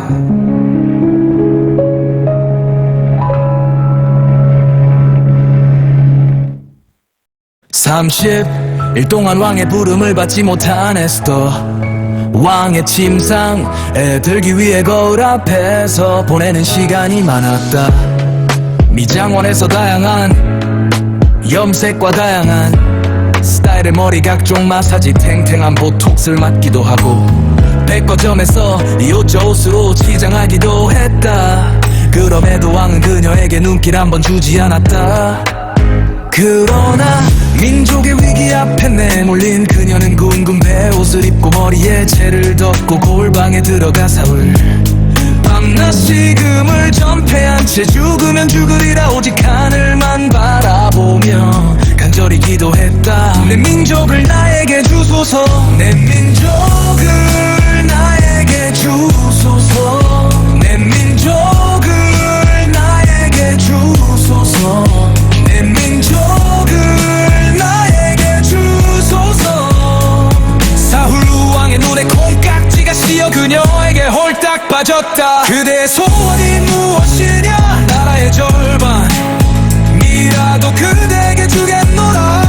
30일 동안 왕의 부름을 받지 못한 에스더, 왕의 침상에 들기 위해 거울 앞에서 보내는 시간이 많았다. 미장원에서 다양한 염색과 다양한 스타일의 머리 각종 마사지 탱탱한 보톡스를 맞기도 하고 백화점에서 이옷저 옷으로 치장하기도 했다. 그럼에도 왕은 그녀에게 눈길 한 번 주지 않았다. 그러나 민족의 위기 앞에 내몰린 그녀는 굵은 베옷을 입고 머리에 채를 덮고 골방에 들어가 사울 밤낮 식음을 전폐한 채 죽으면 죽으리라 오직 하늘만 바라보며 간절히 기도했다. 내 민족을 나에게 주소서, 내 민족을 나에게 주소서, 내 민족을 나에게 주소서, 내 민족을 나에게 주소서. 사울 왕의 눈에 콩깍지가 씌어 그녀에게 홀딱 빠졌다. 그대의 소원이 무엇이냐? 나라의 절반이라도 그대에게 주겠노라.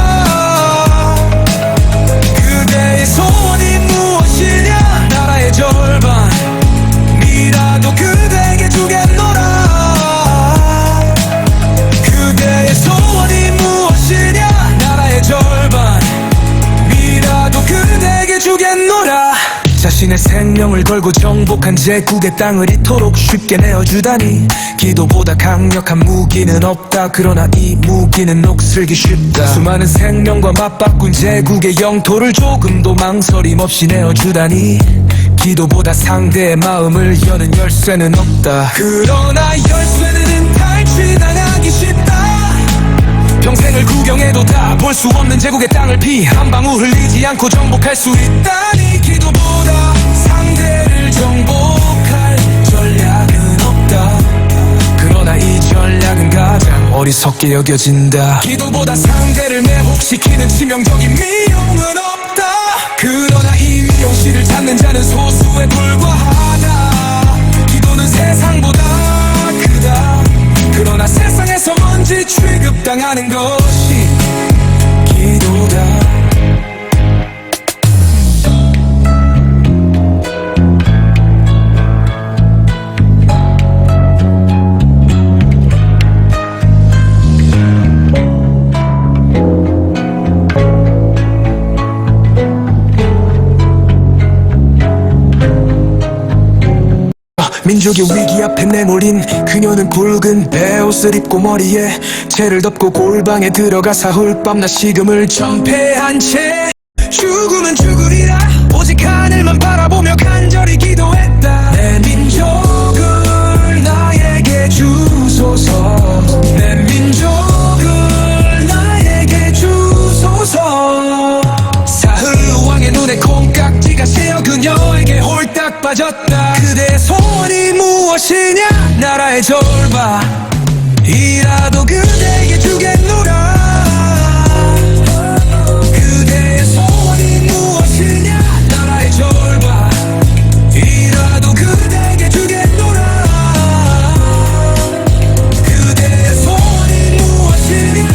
그대의 소원이 무엇이냐? 나라의 절반이라도 그대에게 주겠노라. 그대의 소원이 무엇이냐? 나라의 절반이라도 그대에게 주겠노라. 자신의 생명을 걸고 정복한 제국의 땅을 이토록 쉽게 내어주다니 기도보다 강력한 무기는 없다. 그러나 이 무기는 녹슬기 쉽다. 수많은 생명과 맞바꾼 제국의 영토를 조금도 망설임 없이 내어주다니 기도보다 상대의 마음을 여는 열쇠는 없다. 그러나 열쇠는 탈취당하기 쉽다. 평생을 구경해도 다 볼 수 없는 제국의 땅을 피 한 방울 흘리지 않고 정복할 수 있다니 기도보다 상대를 정복할 전략은 없다. 그러나 이 전략은 가장 어리석게 여겨진다. 기도보다 상대를 매혹시키는 치명적인 미용은 없다. 그러나 이 미용실을 찾는 자는 소수에 불과하다. 기도는 세상보다 크다. 그러나 세상에서 먼지 취급당하는 것이 기도다. 민족의 위기 앞에 내몰린 그녀는 굵은 베옷을 입고 머리에 채를 덮고 골방에 들어가 사울 밤낮 식음을 전폐한 채 죽으면 죽으리라 오직 하늘만 바라보며 간절히 기도했다. 내 민족을 나에게 주소서, 내 민족을 나에게 주소서. 사흘 왕의 눈에 콩깍지가 씌어 그녀에게 홀딱 빠졌다. 그대의 소원이 무엇이냐? 나라의 절반이라도 그대에게 주겠노라. 그대의 소원이 무엇이냐? 나라의 절반이라도 그대에게 주겠노라. 그대의 소원이 무엇이냐?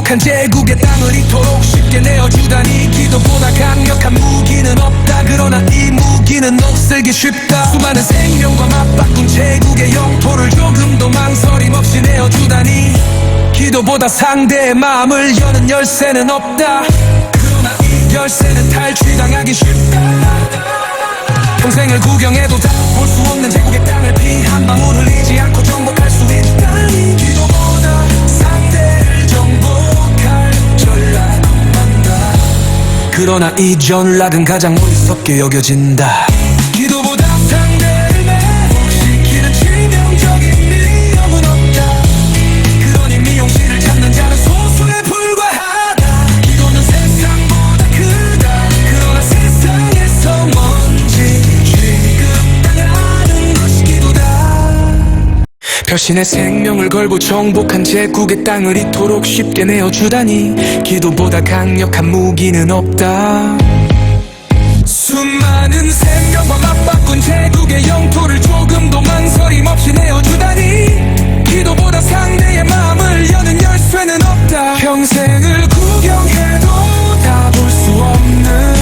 정복한 제국의 땅을 이토록 쉽게 내어주다니 기도보다 강력한 무기는 없다. 그러나 이 무기는 녹슬기 쉽다. 수많은 생명과 맞바꾼 제국의 영토를 조금도 망설임 없이 내어주다니 기도보다 상대의 마음을 여는 열쇠는 없다. 그러나 이 열쇠는 탈취당하기 쉽다. 평생을 구경해도 다 볼 수 없는 제국의 땅을 피 한 방울 흘리지 않고 정복할 수 있다니 기도보다 상대를 정복할 전략은 많다. 그러나 이 전략은 가장 어리석게 여겨진다. 기도보다 상대를 매복시키는 치명적인 위험은 없다. 그러니 미용실을 찾는 자는 소수에 불과하다. 기도는 세상보다 크다. 그러나 세상에서 먼지 취급당하는 것이 기도다. 별신의 생명을 걸고 정복한 제국의 땅을 이토록 쉽게 내어주다니 기도보다 강력한 무기는 없다. 수많은 생명과 맞바꾼 제국의 영토를 조금도 망설임 없이 내어주다니 기도보다 상대의 마음을 여는 열쇠는 없다. 평생을 구경해도 다 볼 수 없는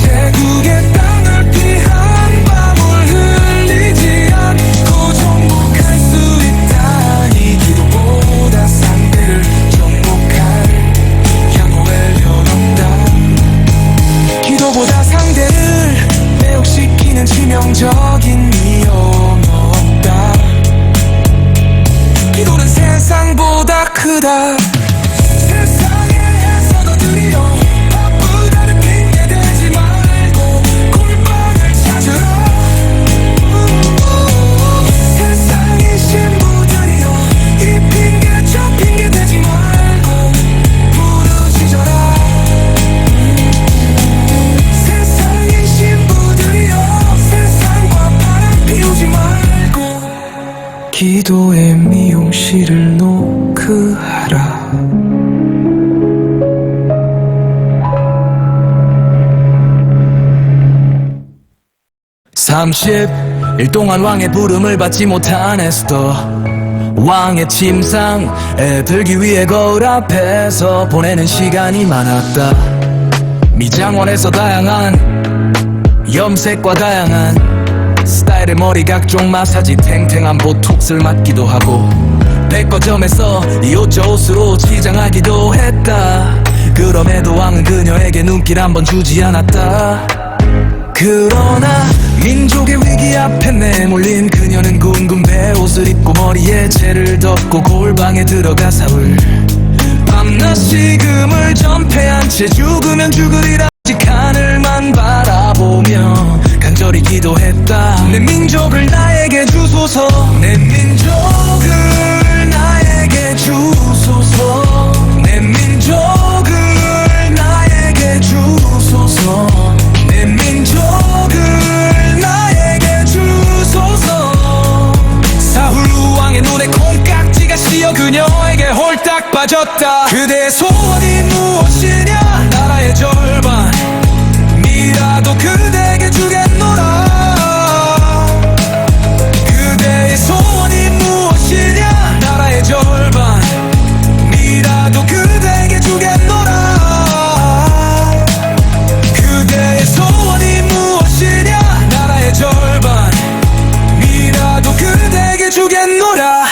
제국의 땅을 피 한 방울 흘리지 않고 정복할 수 있다니 기도보다 상대를 정복할 향후에 열었다. 기도보다 상대를 매혹시키는 치명적인 위험은 없다. 기도는 세상보다 크다. 세상에서 너들이여 바쁘다는 핑계 대지 말고 골방을 찾으라. 세상의 신부들이여 이 핑계 저 핑계 대지 말고 부르짖어라. 세상의 신부들이여 세상과 바람 피우지 말고 기도의 미용실을 노크하라. 30일 동안 왕의 부름을 받지 못한 에스더, 왕의 침상에 들기 위해 거울 앞에서 보내는 시간이 많았다. 미장원에서 다양한 염색과 다양한 스타일의 머리 각종 마사지 탱탱한 보톡스를 맞기도 하고 백화점에서 이 옷 저 옷으로 치장하기도 했다. 그럼에도 왕은 그녀에게 눈길 한번 주지 않았다. 그러나 민족의 위기 앞에 내몰린 그녀는 굵은 베옷을 입고 머리에 채를 덮고 골방에 들어가 사울 밤낮 식음을 전폐한 채 죽으면 죽으리라 오직 하늘만 바라보며 간절히 기도했다. 내 민족을 나에게 주소서. 내 민족을 나에게 주소서. 내 민족을 나에게 주소서. 내 민족을 나에게 주소서. 사울 왕의 눈에 콩깍지가 씌어 그녀에게 홀딱 빠졌다. 그대의 소원이 무엇이냐? 나라의 절반이라도 그대에게 주겠노라. 그대의 소원이 무엇이냐? 나라의 절반이라도 그대에게 주겠노라. 그대의 소원이 무엇이냐? 나라의 절반이라도 그대에게 주겠노라.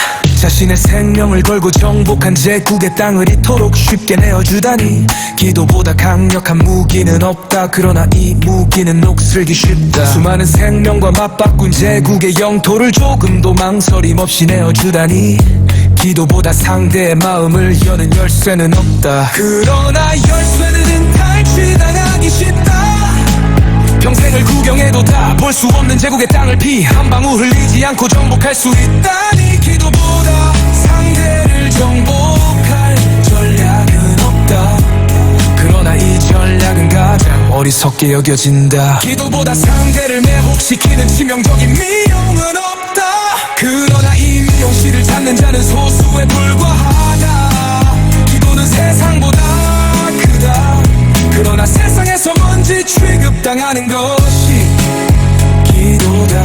자신의 생명을 걸고 정복한 제국의 땅을 이토록 쉽게 내어주다니 기도보다 강력한 무기는 없다. 그러나 이 무기는 녹슬기 쉽다. 수많은 생명과 맞바꾼 제국의 영토를 조금도 망설임 없이 내어주다니 기도보다 상대의 마음을 여는 열쇠는 없다. 그러나 열쇠는 탈취당하기 쉽다. 평생을 구경해도 다 볼 수 없는 제국의 땅을 피 한 방울 흘리지 않고 정복할 수 있다니 기도보다 상대를 정복할 전략은 없다. 그러나 이 전략은 가장 어리석게 여겨진다. 기도보다 상대를 매혹시키는 치명적인 미용은 없다. 그러나 이 미용실을 찾는 자는 소수에 불과하다. 기도는 세상보다 크다. 그러나 세상에서 먼지 취급당하는 것이 기도다.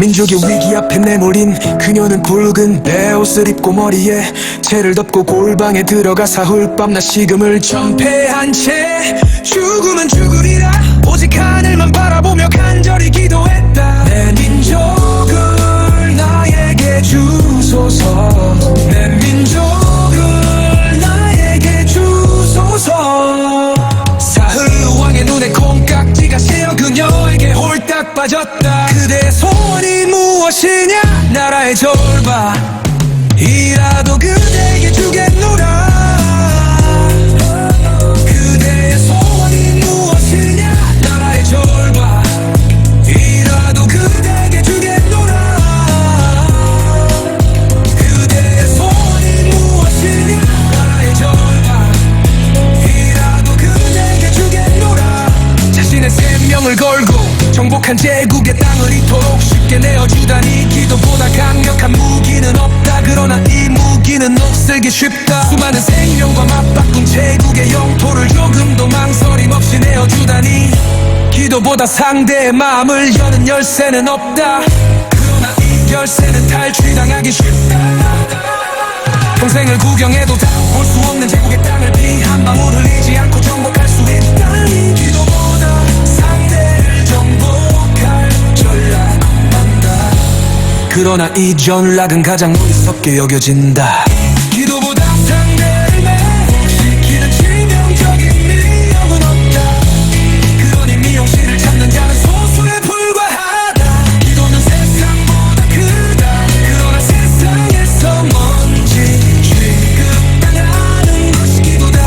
민족의 위기 앞에 내몰린 그녀는 붉은 베옷을 입고 머리에 채를 덮고 골방에 들어가 사흘 밤낮 식음을 전폐한 채 죽으면 죽으리라 오직 하늘만 바라보며 간절히 기도했다. 내 민족을 나에게 주소서. 내 민족을 나에게 주소서. 사흘 왕의 눈에 콩깍지가 새어 그녀에게 홀딱 빠졌다. 그대의 소원이 무엇이냐 나라의 절반이라도 그대에게 주겠노라. 그대의 소원이 무엇이냐 나라의 절반이라도 그대에게 주겠노라. 그대의 소원이 무엇이냐 나라의 절반이라도 그대에게 주겠노라. 자신의 생명을 걸고 정복한 제국의 땅을 이토록 쉽게 내어주다니 기도보다 강력한 무기는 없다. 그러나 이 무기는 없애기 쉽다. 수많은 생명과 맞바꾼 제국의 영토를 조금도 망설임 없이 내어주다니 기도보다 상대의 마음을 여는 열쇠는 없다. 그러나 이 열쇠는 탈취당하기 쉽다. 평생을 구경해도 다 볼 수 없는 제국의 땅을 피 한 방울 흘리지 않고 정복할 수 있다니 기도보다 상대를 정복할 전략만다. 그러나 이 전략은 가장 어리석게 여겨진다. 기도보다 상대를 매혹시키는 치명적인 미움은 없다. 그러니 미용실을 찾는 자는 소수에 불과하다. 기도는 세상보다 크다. 그러나 세상에서 먼지 취급당하는 것이 기도다.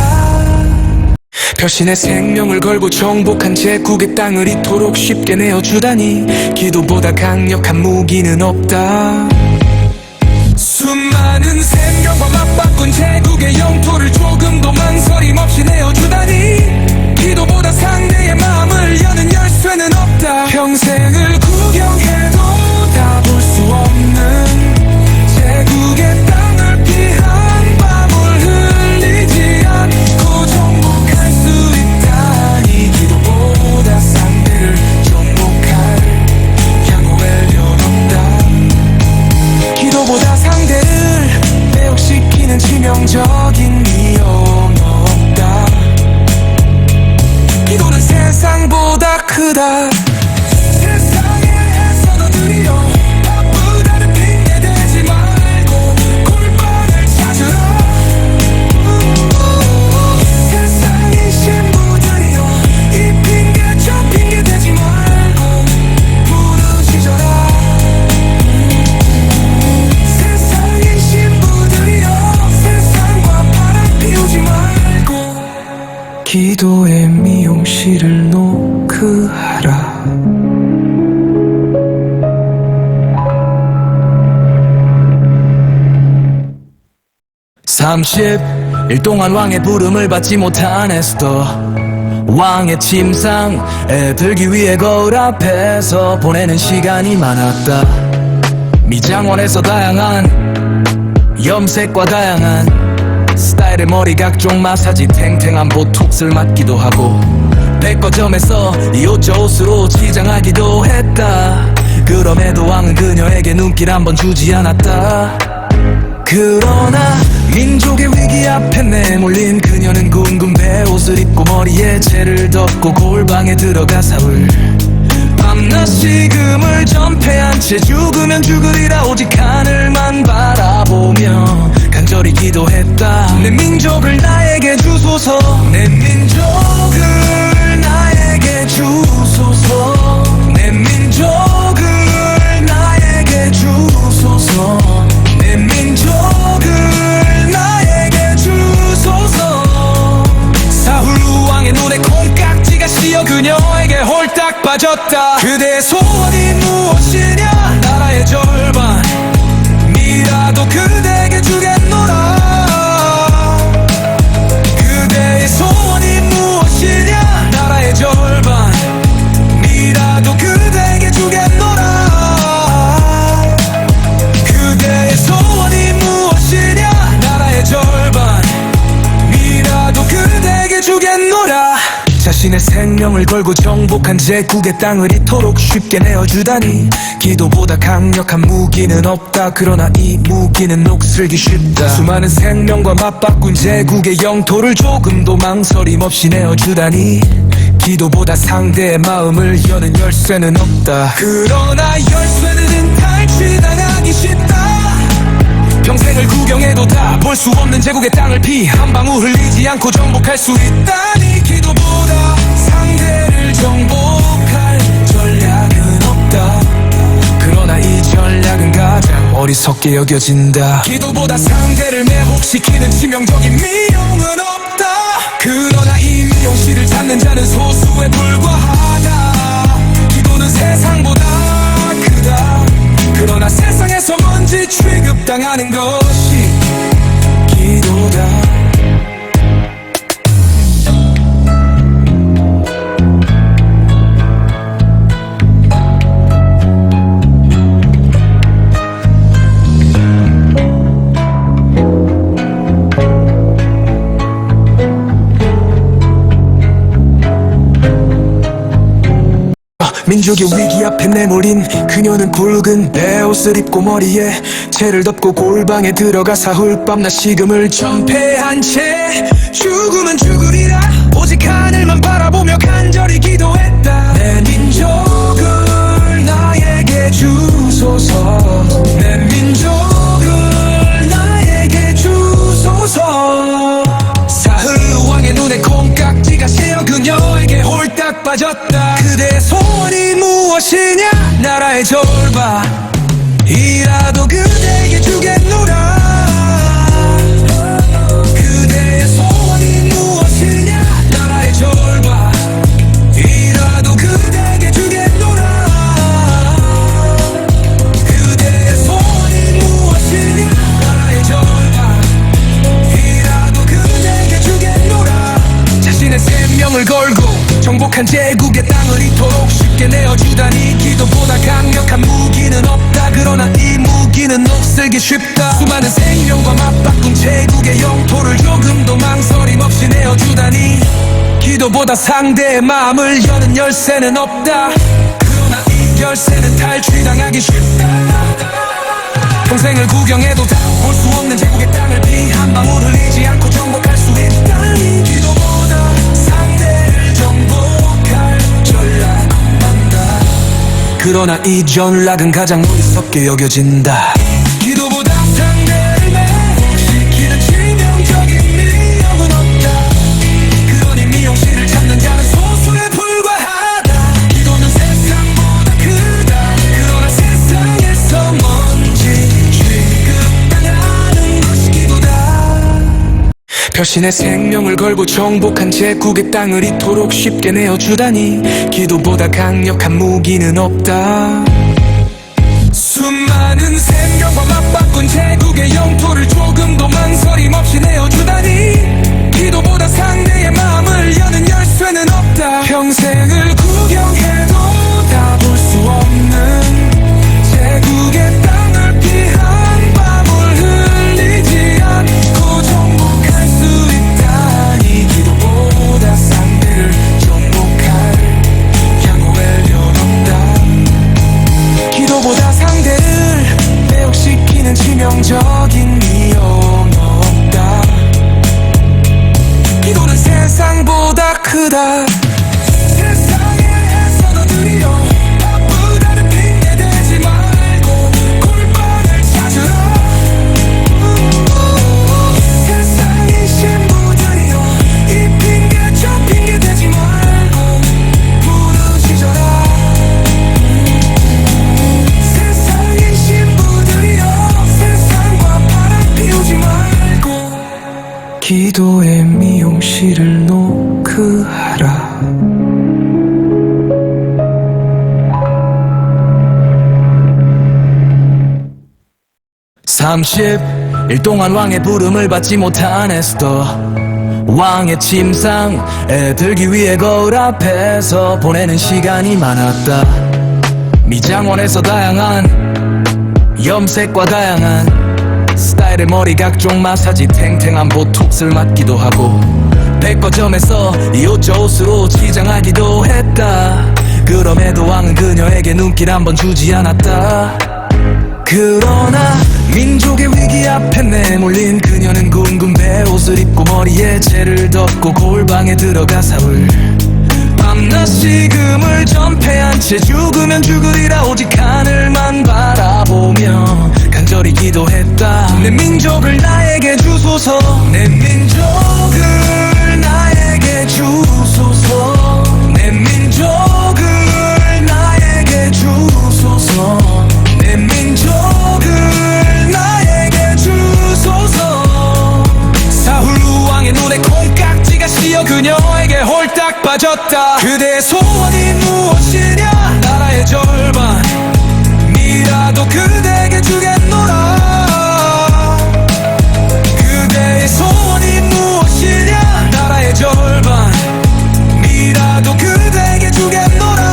별신의 생명을 걸고 정복한 제국의 땅을 이토록 쉽게 내어주다니 기도보다 강력한 무기는 없다. 수많은 생명과 맞바꾼 제국의 영토를 조금도 망설임 없이 내어주다니 기도보다 상대의 마음을 여는 열쇠는 없다. 평생을 구경해도 다 볼 수 없는 제국의 땅을 피 한 방울 흘리지 않고 정복할 수 있다니 기도보다 상대를 정복할 양호의 없다. 기도보다 상대를 매혹시키는 치명적인 위험 없다. 기도는 세상보다 크다. 세상에서 너들이여 바쁘다는 핑계 대지 말고 골반을 찾으라. 세상의 신부들이여 이 핑계 저 핑계 대지 말고 부르짖어라. 세상의 신부들이여 세상과 바람 피우지 말고 기도의 미용실을 노크하라. 30일 동안 왕의 부름을 받지 못한 에스더. 왕의 침상에 들기 위해 거울 앞에서 보내는 시간이 많았다. 미장원에서 다양한 염색과 다양한 스타일의 머리 각종 마사지 탱탱한 보톡스를 맞기도 하고 백화점에서 이 옷 저 옷으로 치장하기도 했다. 그럼에도 왕은 그녀에게 눈길 한 번 주지 않았다. 그러나 민족의 위기 앞에 내몰린 그녀는 굵은 베옷을 입고 머리에 채를 덮고 골방에 들어가 사흘 밤낮 식음을 전폐한 채 죽으면 죽으리라 오직 하늘만 바라보며 간절히 기도했다. 내 민족을 나에게 주소서. 내 민족을 나에게 주소서. 내 민족을 나에게 주소서. 내 민족을 나에게 주소서. 사흘 후 왕의 눈에 콩깍지가 씌어 그녀에게 홀딱 빠졌다. 그대의 소원이 무엇이냐 나라의 절반이라도 그대에게 주겠노라. 그대의 소원이 무엇이냐 나라의 절반이라도 그대에게 주겠노라. 그대의 소원이 무엇이냐 나라의 절반이라도 그대에게 주겠노라. 자신의 생명을 걸고 정복한 제국의 땅을 이토록 쉽게 내어주다니. 기도보다 강력한 무기는 없다. 그러나 이 무기는 녹슬기 쉽다. 수많은 생명과 맞바꾼 제국의 영토를 조금도 망설임 없이 내어주다니. 기도보다 상대의 마음을 여는 열쇠는 없다. 그러나 열쇠는 탈취당하기 쉽다. 평생을 구경해도 다 볼 수 없는 제국의 땅을 피 한 방울 흘리지 않고 정복할 수 있다니. 기도보다 상대를 정복할 전략은 없다. 그러나 이 전략은 가장 어리석게 여겨진다. 기도보다 상대를 매혹시키는 치명적인 미용은 없다. 그러나 이 미용실을 찾는 자는 소수에 불과하다. 기도는 세상보다 크다. 그러나 세상에서 먼지 취급당하는 것이 기도다. 민족의 위기 앞에 내몰린 그녀는 붉은 베옷을 입고 머리에 채를 덮고 골방에 들어가 사흘 밤낮 식음을 전폐한 채 죽으면 죽으리라 오직 하늘만 바라보며 간절히 기도했다. 내 민족을 나에게 주소서. 내 민족을 나에게 주소서. 사흘 왕의 눈에 콩깍지가 새어 그녀에게 홀딱 빠졌다. 그대의 소원이 무엇이냐 나라의 절반이라도 그대에게 주겠노라. 그대의 소원이 무엇이냐 나라의 절반이라도 그대에게 주겠노라. 그대의 소원이 무엇이냐 나라의 절반이라도 그대에게 주겠노라. 자신의 생명을 걸고 정복한 제국의 땅을 이토록 쉽게 내어주다니. 기도보다 강력한 무기는 없다. 그러나 이 무기는 녹슬기 쉽다. 수많은 생명과 맞바꾼 제국의 영토를 조금도 망설임 없이 내어주다니. 기도보다 상대의 마음을 여는 열쇠는 없다. 그러나 이 열쇠는 탈취당하기 쉽다. 평생을 구경해도 다 볼 수 없는 제국의 땅을 피 한 방울 흘리지 않고 정복할 수 있다니. 기도보다 상대를 정복할 전략은 없다. 그러나 이 전략은 가장 어리석게 여겨진다. 기도보다 상대를 매혹시키는 치명적인 미용은 없다. 그러니 미용실을 찾는 자는 소수에 불과하다. 기도는 세상보다 크다. 그러나 세상에서 먼지 취급당하는 것이 기도다. 별신의 생명을 걸고 정복한 제국의 땅을 이토록 쉽게 내어주다니. 기도보다 강력한 무기는 없다. 수많은 생명과 맞바꾼 제국의 영토를 조금도 망설임 없이 내어주다니. 기도보다 상대의 마음을 여는 열쇠는 없다. 평생을 구경해도 다 볼 수 없는 제국의 땅을 피 한 방울 흘리지 않고 정복할 수 있다니. 기도보다 상대를 정복할 양호의 련 없다. 기도보다 상대를 매혹시키는 치명적인 위험 없다. 기도는 세상보다 크다. 세상에서 너들이여 바쁘다는 핑계 대지 말고 골반을 찾으라. 세상의 신부들이여 이 핑계 저 핑계 대지 말고 부르짖어라. 세상의 신부들이여 세상과 바람 피우지 말고 기도의 미용실을 노크하라. 30일 동안 왕의 부름을 받지 못한 에스더. 왕의 침상에 들기 위해 거울 앞에서 보내는 시간이 많았다. 미장원에서 다양한 염색과 다양한 스타일의 머리 각종 마사지 탱탱한 보톡스를 맞기도 하고 백화점에서 이 옷 저 옷으로 치장하기도 했다. 그럼에도 왕은 그녀에게 눈길 한 번 주지 않았다. 그러나 민족의 위기 앞에 내몰린 그녀는 굵은 베옷을 입고 머리에 채를 덮고 골방에 들어가 사울 밤낮 식음을 전폐한 채 죽으면 죽으리라 오직 하늘만 바라보며 간절히 기도했다. 내 민족을 나에게 주소서, 내 민족을 나에게 주소서, 내 민족을 나에게 주소서, 내 민족을 나에게 주소서. 사울 왕의 눈에 콩깍지가 씌어 그녀에게 홀딱 빠졌다. 그대의 소원이 무엇이냐? 나라의 절반이라도 그대에게 주겠노라. 그대의 소원이 무엇이냐? 나라의 절반이라도 그대에게 주겠노라.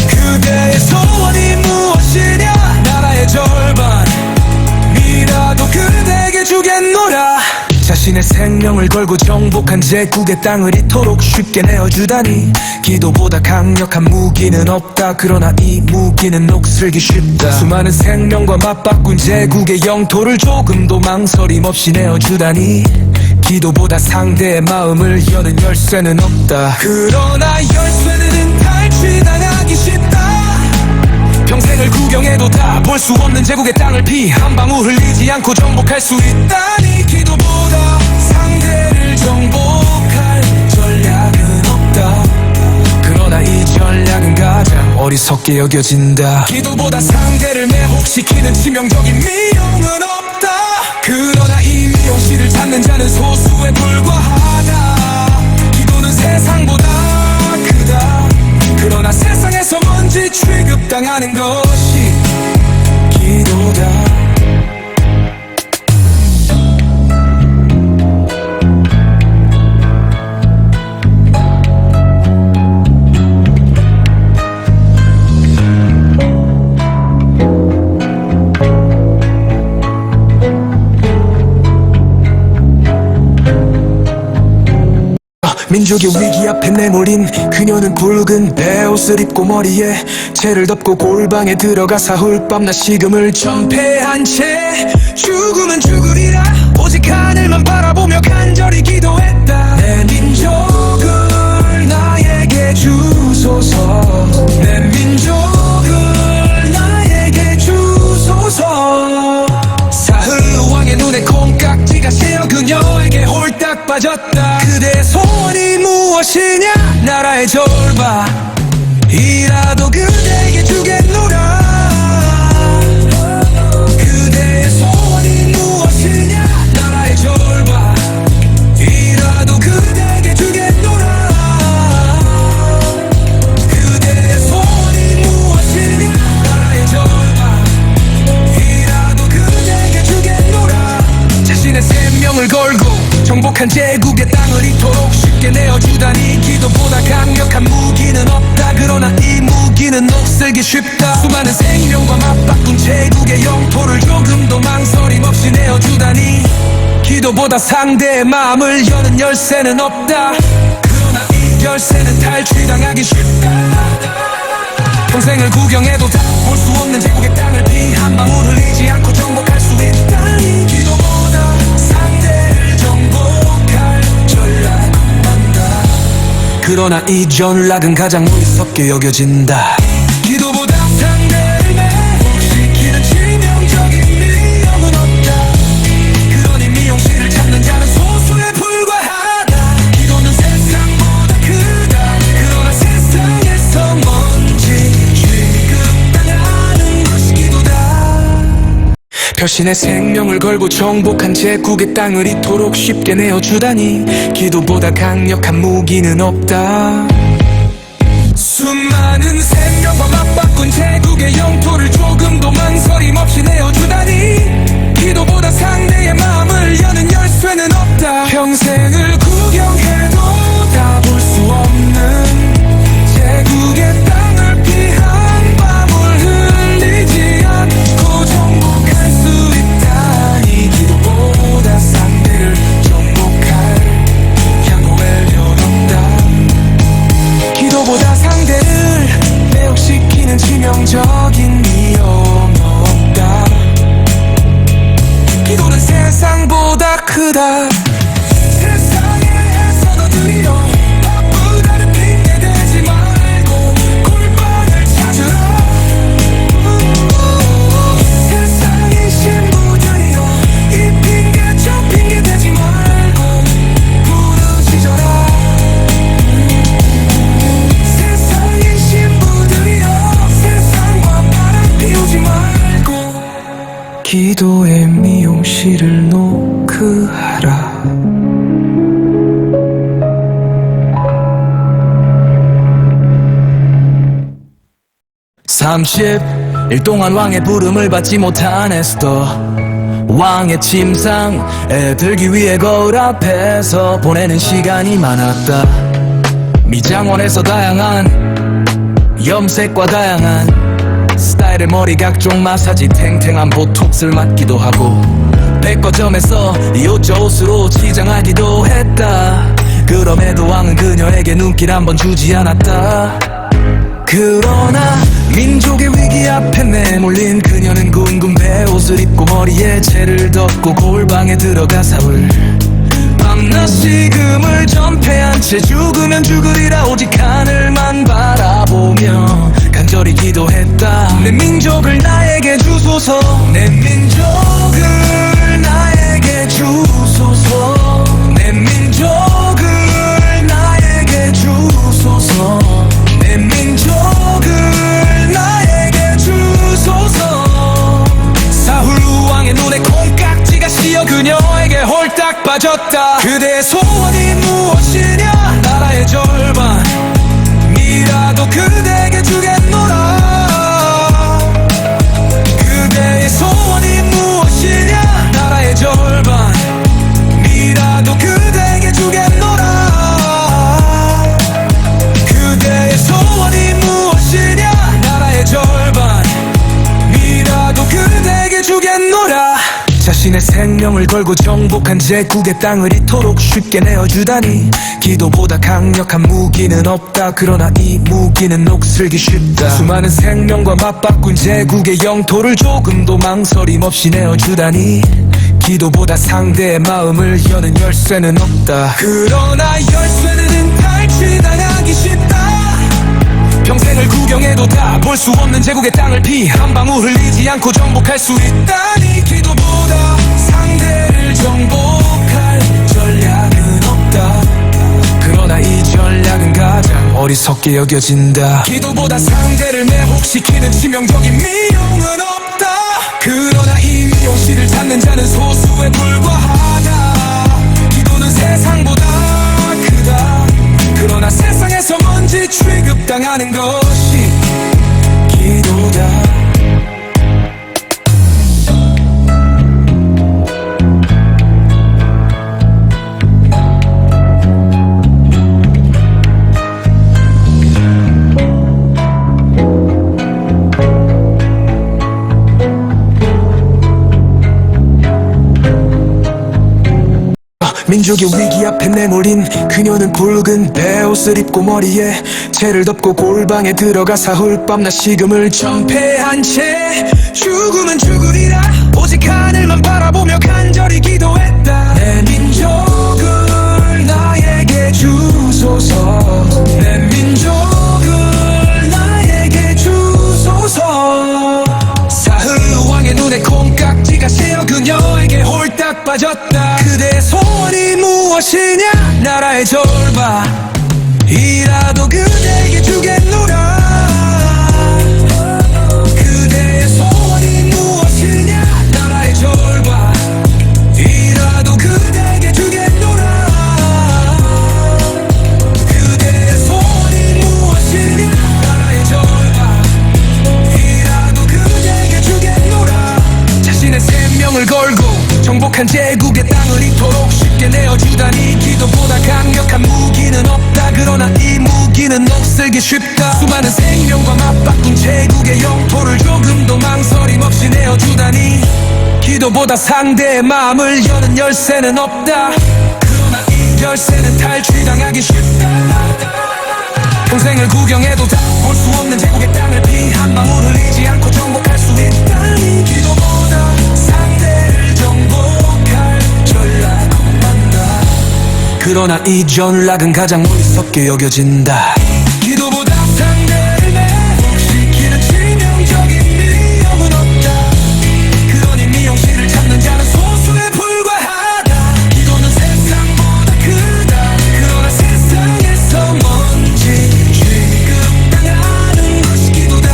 그대의 소원이 무엇이냐? 나라의 절반이라도 그대에게 주겠노라. 자신의 생명을 걸고 정복한 제국의 땅을 이토록 쉽게 내어주다니. 기도보다 강력한 무기는 없다. 그러나 이 무기는 녹슬기 쉽다. 수많은 생명과 맞바꾼 제국의 영토를 조금도 망설임 없이 내어주다니. 기도보다 상대의 마음을 여는 열쇠는 없다. 그러나 열쇠는 탈취당하기 쉽다. 평생을 구경해도 다 볼 수 없는 제국의 땅을 피 한 방울 흘리지 않고 정복할 수 있다니. 기도보다 상대를 정복할 전략은 없다. 그러나 이 전략은 가장 어리석게 여겨진다. 기도보다 상대를 매혹시키는 치명적인 미용은 없다. 그러나 이 미용실을 찾는 자는 소수에 불과하다. 기도는 세상보다 크다. 그러나 세상에서 먼지 취급당하는 것이 기도다. 민족의 위기 앞에 내몰린 그녀는 굵은 베옷을 입고 머리에 채를 덮고 골방에 들어가 사울 밤낮 식음을 전폐한 채 죽으면 죽으리라 오직 하늘만 바라보며 간절히 기도했다. 내 민족을 나에게 주소서, 내 민족을 나에게 주소서. 사흘 왕의 눈에 콩깍지가 씌어 그녀에게 홀딱 빠졌다. 그대의 소원이 무엇이냐? 나라의 절반이라도 그대에게 주겠노라. 그대의 소원이 무엇이냐? 나라의 절반이라도 그대에게 주겠노라. 그대의 소원이 무엇이냐? 나라의 절반이라도 그대에게 주겠노라. 자신의 생명을 걸고 정복한 제국의 땅을 이토록 쉽게 내어주다니. 기도보다 강력한 무기는 없다. 그러나 이 무기는 녹슬기 쉽다. 수많은 생명과 맞바꾼 제국의 영토를 조금도 망설임 없이 내어주다니. 기도보다 상대의 마음을 여는 열쇠는 없다. 그러나 이 열쇠는 탈취당하기 쉽다. 평생을 구경해도 다 볼 수 없는 제국의 땅을 피 한 방울 흘리지 않고 정복할 수 있다니. 기도보다 상대를 정복할 전략은 없다. 그러나 이 전략은 가장 어리석게 여겨진다. 기도보다 상대를 매혹시키는 치명적인 미움은 없다. 그러니 미용실을 찾는 자는 소수에 불과하다. 기도는 세상보다 크다. 그러나 세상에서 먼지 취급당하는 것이 기도다. 별신의 생명을 걸고 정복한 제국의 땅을 이토록 쉽게 내어주다니. 기도보다 강력한 무기는 없다. 수많은 생명과 맞바꾼 제국의 영토를 조금도 망설임 없이 내어주다니. 기도보다 상대의 마음을 여는 열쇠는 없다. 평생을 구경해도 다 볼 수 없는 제국의 땅을 피 한 방울 흘리지 않고 정복할 수 있다니. 기도보다 상대를 정복할 30일 동안 왕의 부름을 받지 못한 에스더, 왕의 침상에 들기 위해 거울 앞에서 보내는 시간이 많았다. 미장원에서 다양한 염색과 다양한 스타일의 머리 각종 마사지, 탱탱한 보톡스를 맞기도 하고 백화점에서 이 옷 저 옷으로 치장하기도 했다. 그럼에도 왕은 그녀에게 눈길 한 번 주지 않았다. 그러나 민족의 위기 앞에 내몰린 그녀는 굵은 베옷을 입고 머리에 채를 덮고 골방에 들어가 사울 밤낮 식음을 전폐한 채 죽으면 죽으리라 오직 하늘만 바라보며 간절히 기도했다. 내 민족을 나에게 주소서, 내 민족을 나에게 주소서, 내 민족을 나에게 주소서, 내 민족을 나에게 주소서. 사울 왕의 눈에 콩깍지가 씌어 그녀에게 홀딱 빠졌다. 그대의 소원이 무엇이냐? 나라의 절반이라도 그대에게 주겠노라. 그대의 소원이 무엇이냐? 나라의 절반이라도 그대에게 주겠노라. 그대의 소원이 무엇이냐? 나라의 절반이라도 그대에게 주겠노라. 자신의 생명을 걸고 정복한 제국의 땅을 이토록 쉽게 내어주다니. 기도보다 강력한 무기는 없다. 그러나 이 무기는 녹슬기 쉽다. 수많은 생명과 맞바꾼 제국의 영토를 조금도 망설임 없이 내어주다니. 기도보다 상대의 마음을 여는 열쇠는 없다. 그러나 열쇠는 탈취당하기 쉽다. 평생을 구경해도 다 볼 수 없는 제국의 땅을 피 한 방울 흘리지 않고 정복할 수 있다니. 기도보다 상대를 정복할 전략은 없다. 그러나 이 전략은 가장 어리석게 여겨진다. 기도보다 상대를 매복시키는 치명적인 미용은 없다. 그러나 이 미용실을 찾는 자는 소수에 불과하다. 기도는 세상보다 크다. 그러나 세상에서 먼지 취급당하는 것이 기도다. 민족의 위기 앞에 내몰린 그녀는 붉은 베옷을 입고 머리에 채를 덮고 골방에 들어가 사울 밤낮 식음을 전폐한 채 죽으면 죽으리라 오직 하늘만 바라보며 간절히 기도했다. 내 민족을 나에게 주소서, 내 민족을 나에게 주소서. 사흘 왕의 눈에 콩깍지가 씌어 그녀에게 홀딱 빠졌다. 그대의 소원이 무엇이냐? 나라의 절반이라도 그대에게 주겠노라. 그대의 소원이 무엇이냐? 나라의 절반이라도 그대에게 주겠노라. 그대의 소원이 무엇이냐? 나라의 절반이라도 그대에게 주겠노라. 자신의 생명을 걸고 정복한 제국의 땅을 이토록 쉽게 내어주다니. 기도보다 강력한 무기는 없다. 그러나 이 무기는 녹슬기 쉽다. 수많은 생명과 맞바꾼 제국의 영토를 조금도 망설임 없이 내어주다니. 기도보다 상대의 마음을 여는 열쇠는 없다. 그러나 이 열쇠는 탈취당하기 쉽다. 평생을 구경해도 다 볼 수 없는 제국의 땅을 피 한 방울 흘리지 않고 정복할 수 있다니. 기도보다 상대를 정복할 전략은 없다. 그러나 이 전략은 가장 어리석게 여겨진다. 기도보다 상대를 매복시키는 치명적인 위험은 없다. 그러니 미용실을 찾는 자는 소수에 불과하다. 기도는 세상보다 크다. 그러나 세상에서 먼지 취급당하는 것이 기도다.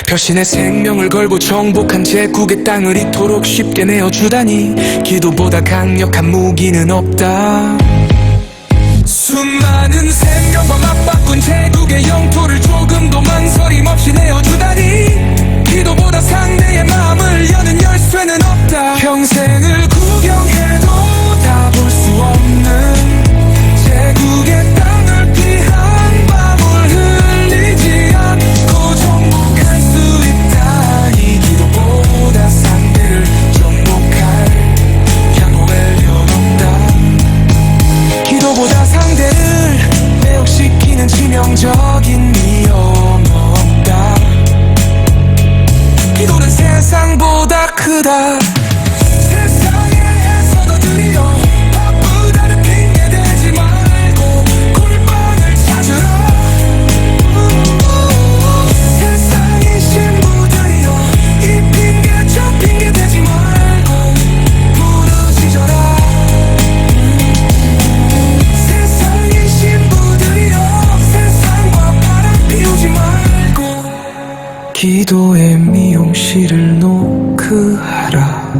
표신의 생명을 걸고 정복한 제국의 땅을 이토록 쉽게 내어주다니. 기도보다 강력한 무기는 없다. 수많은 생명과 맞바꾼 제국의 영토를 조금도 망설임 없이 바쁘다 세상에서도 드리려 바쁘다는 핑계 대지 말고 꿀빵을 찾으라 세상의 신부들이여 이 핑계 저 핑계 대지 말고 부르짖어라 세상의 신부들이여 세상과 바람 피우지 말고 기도의 미용실을 노크하라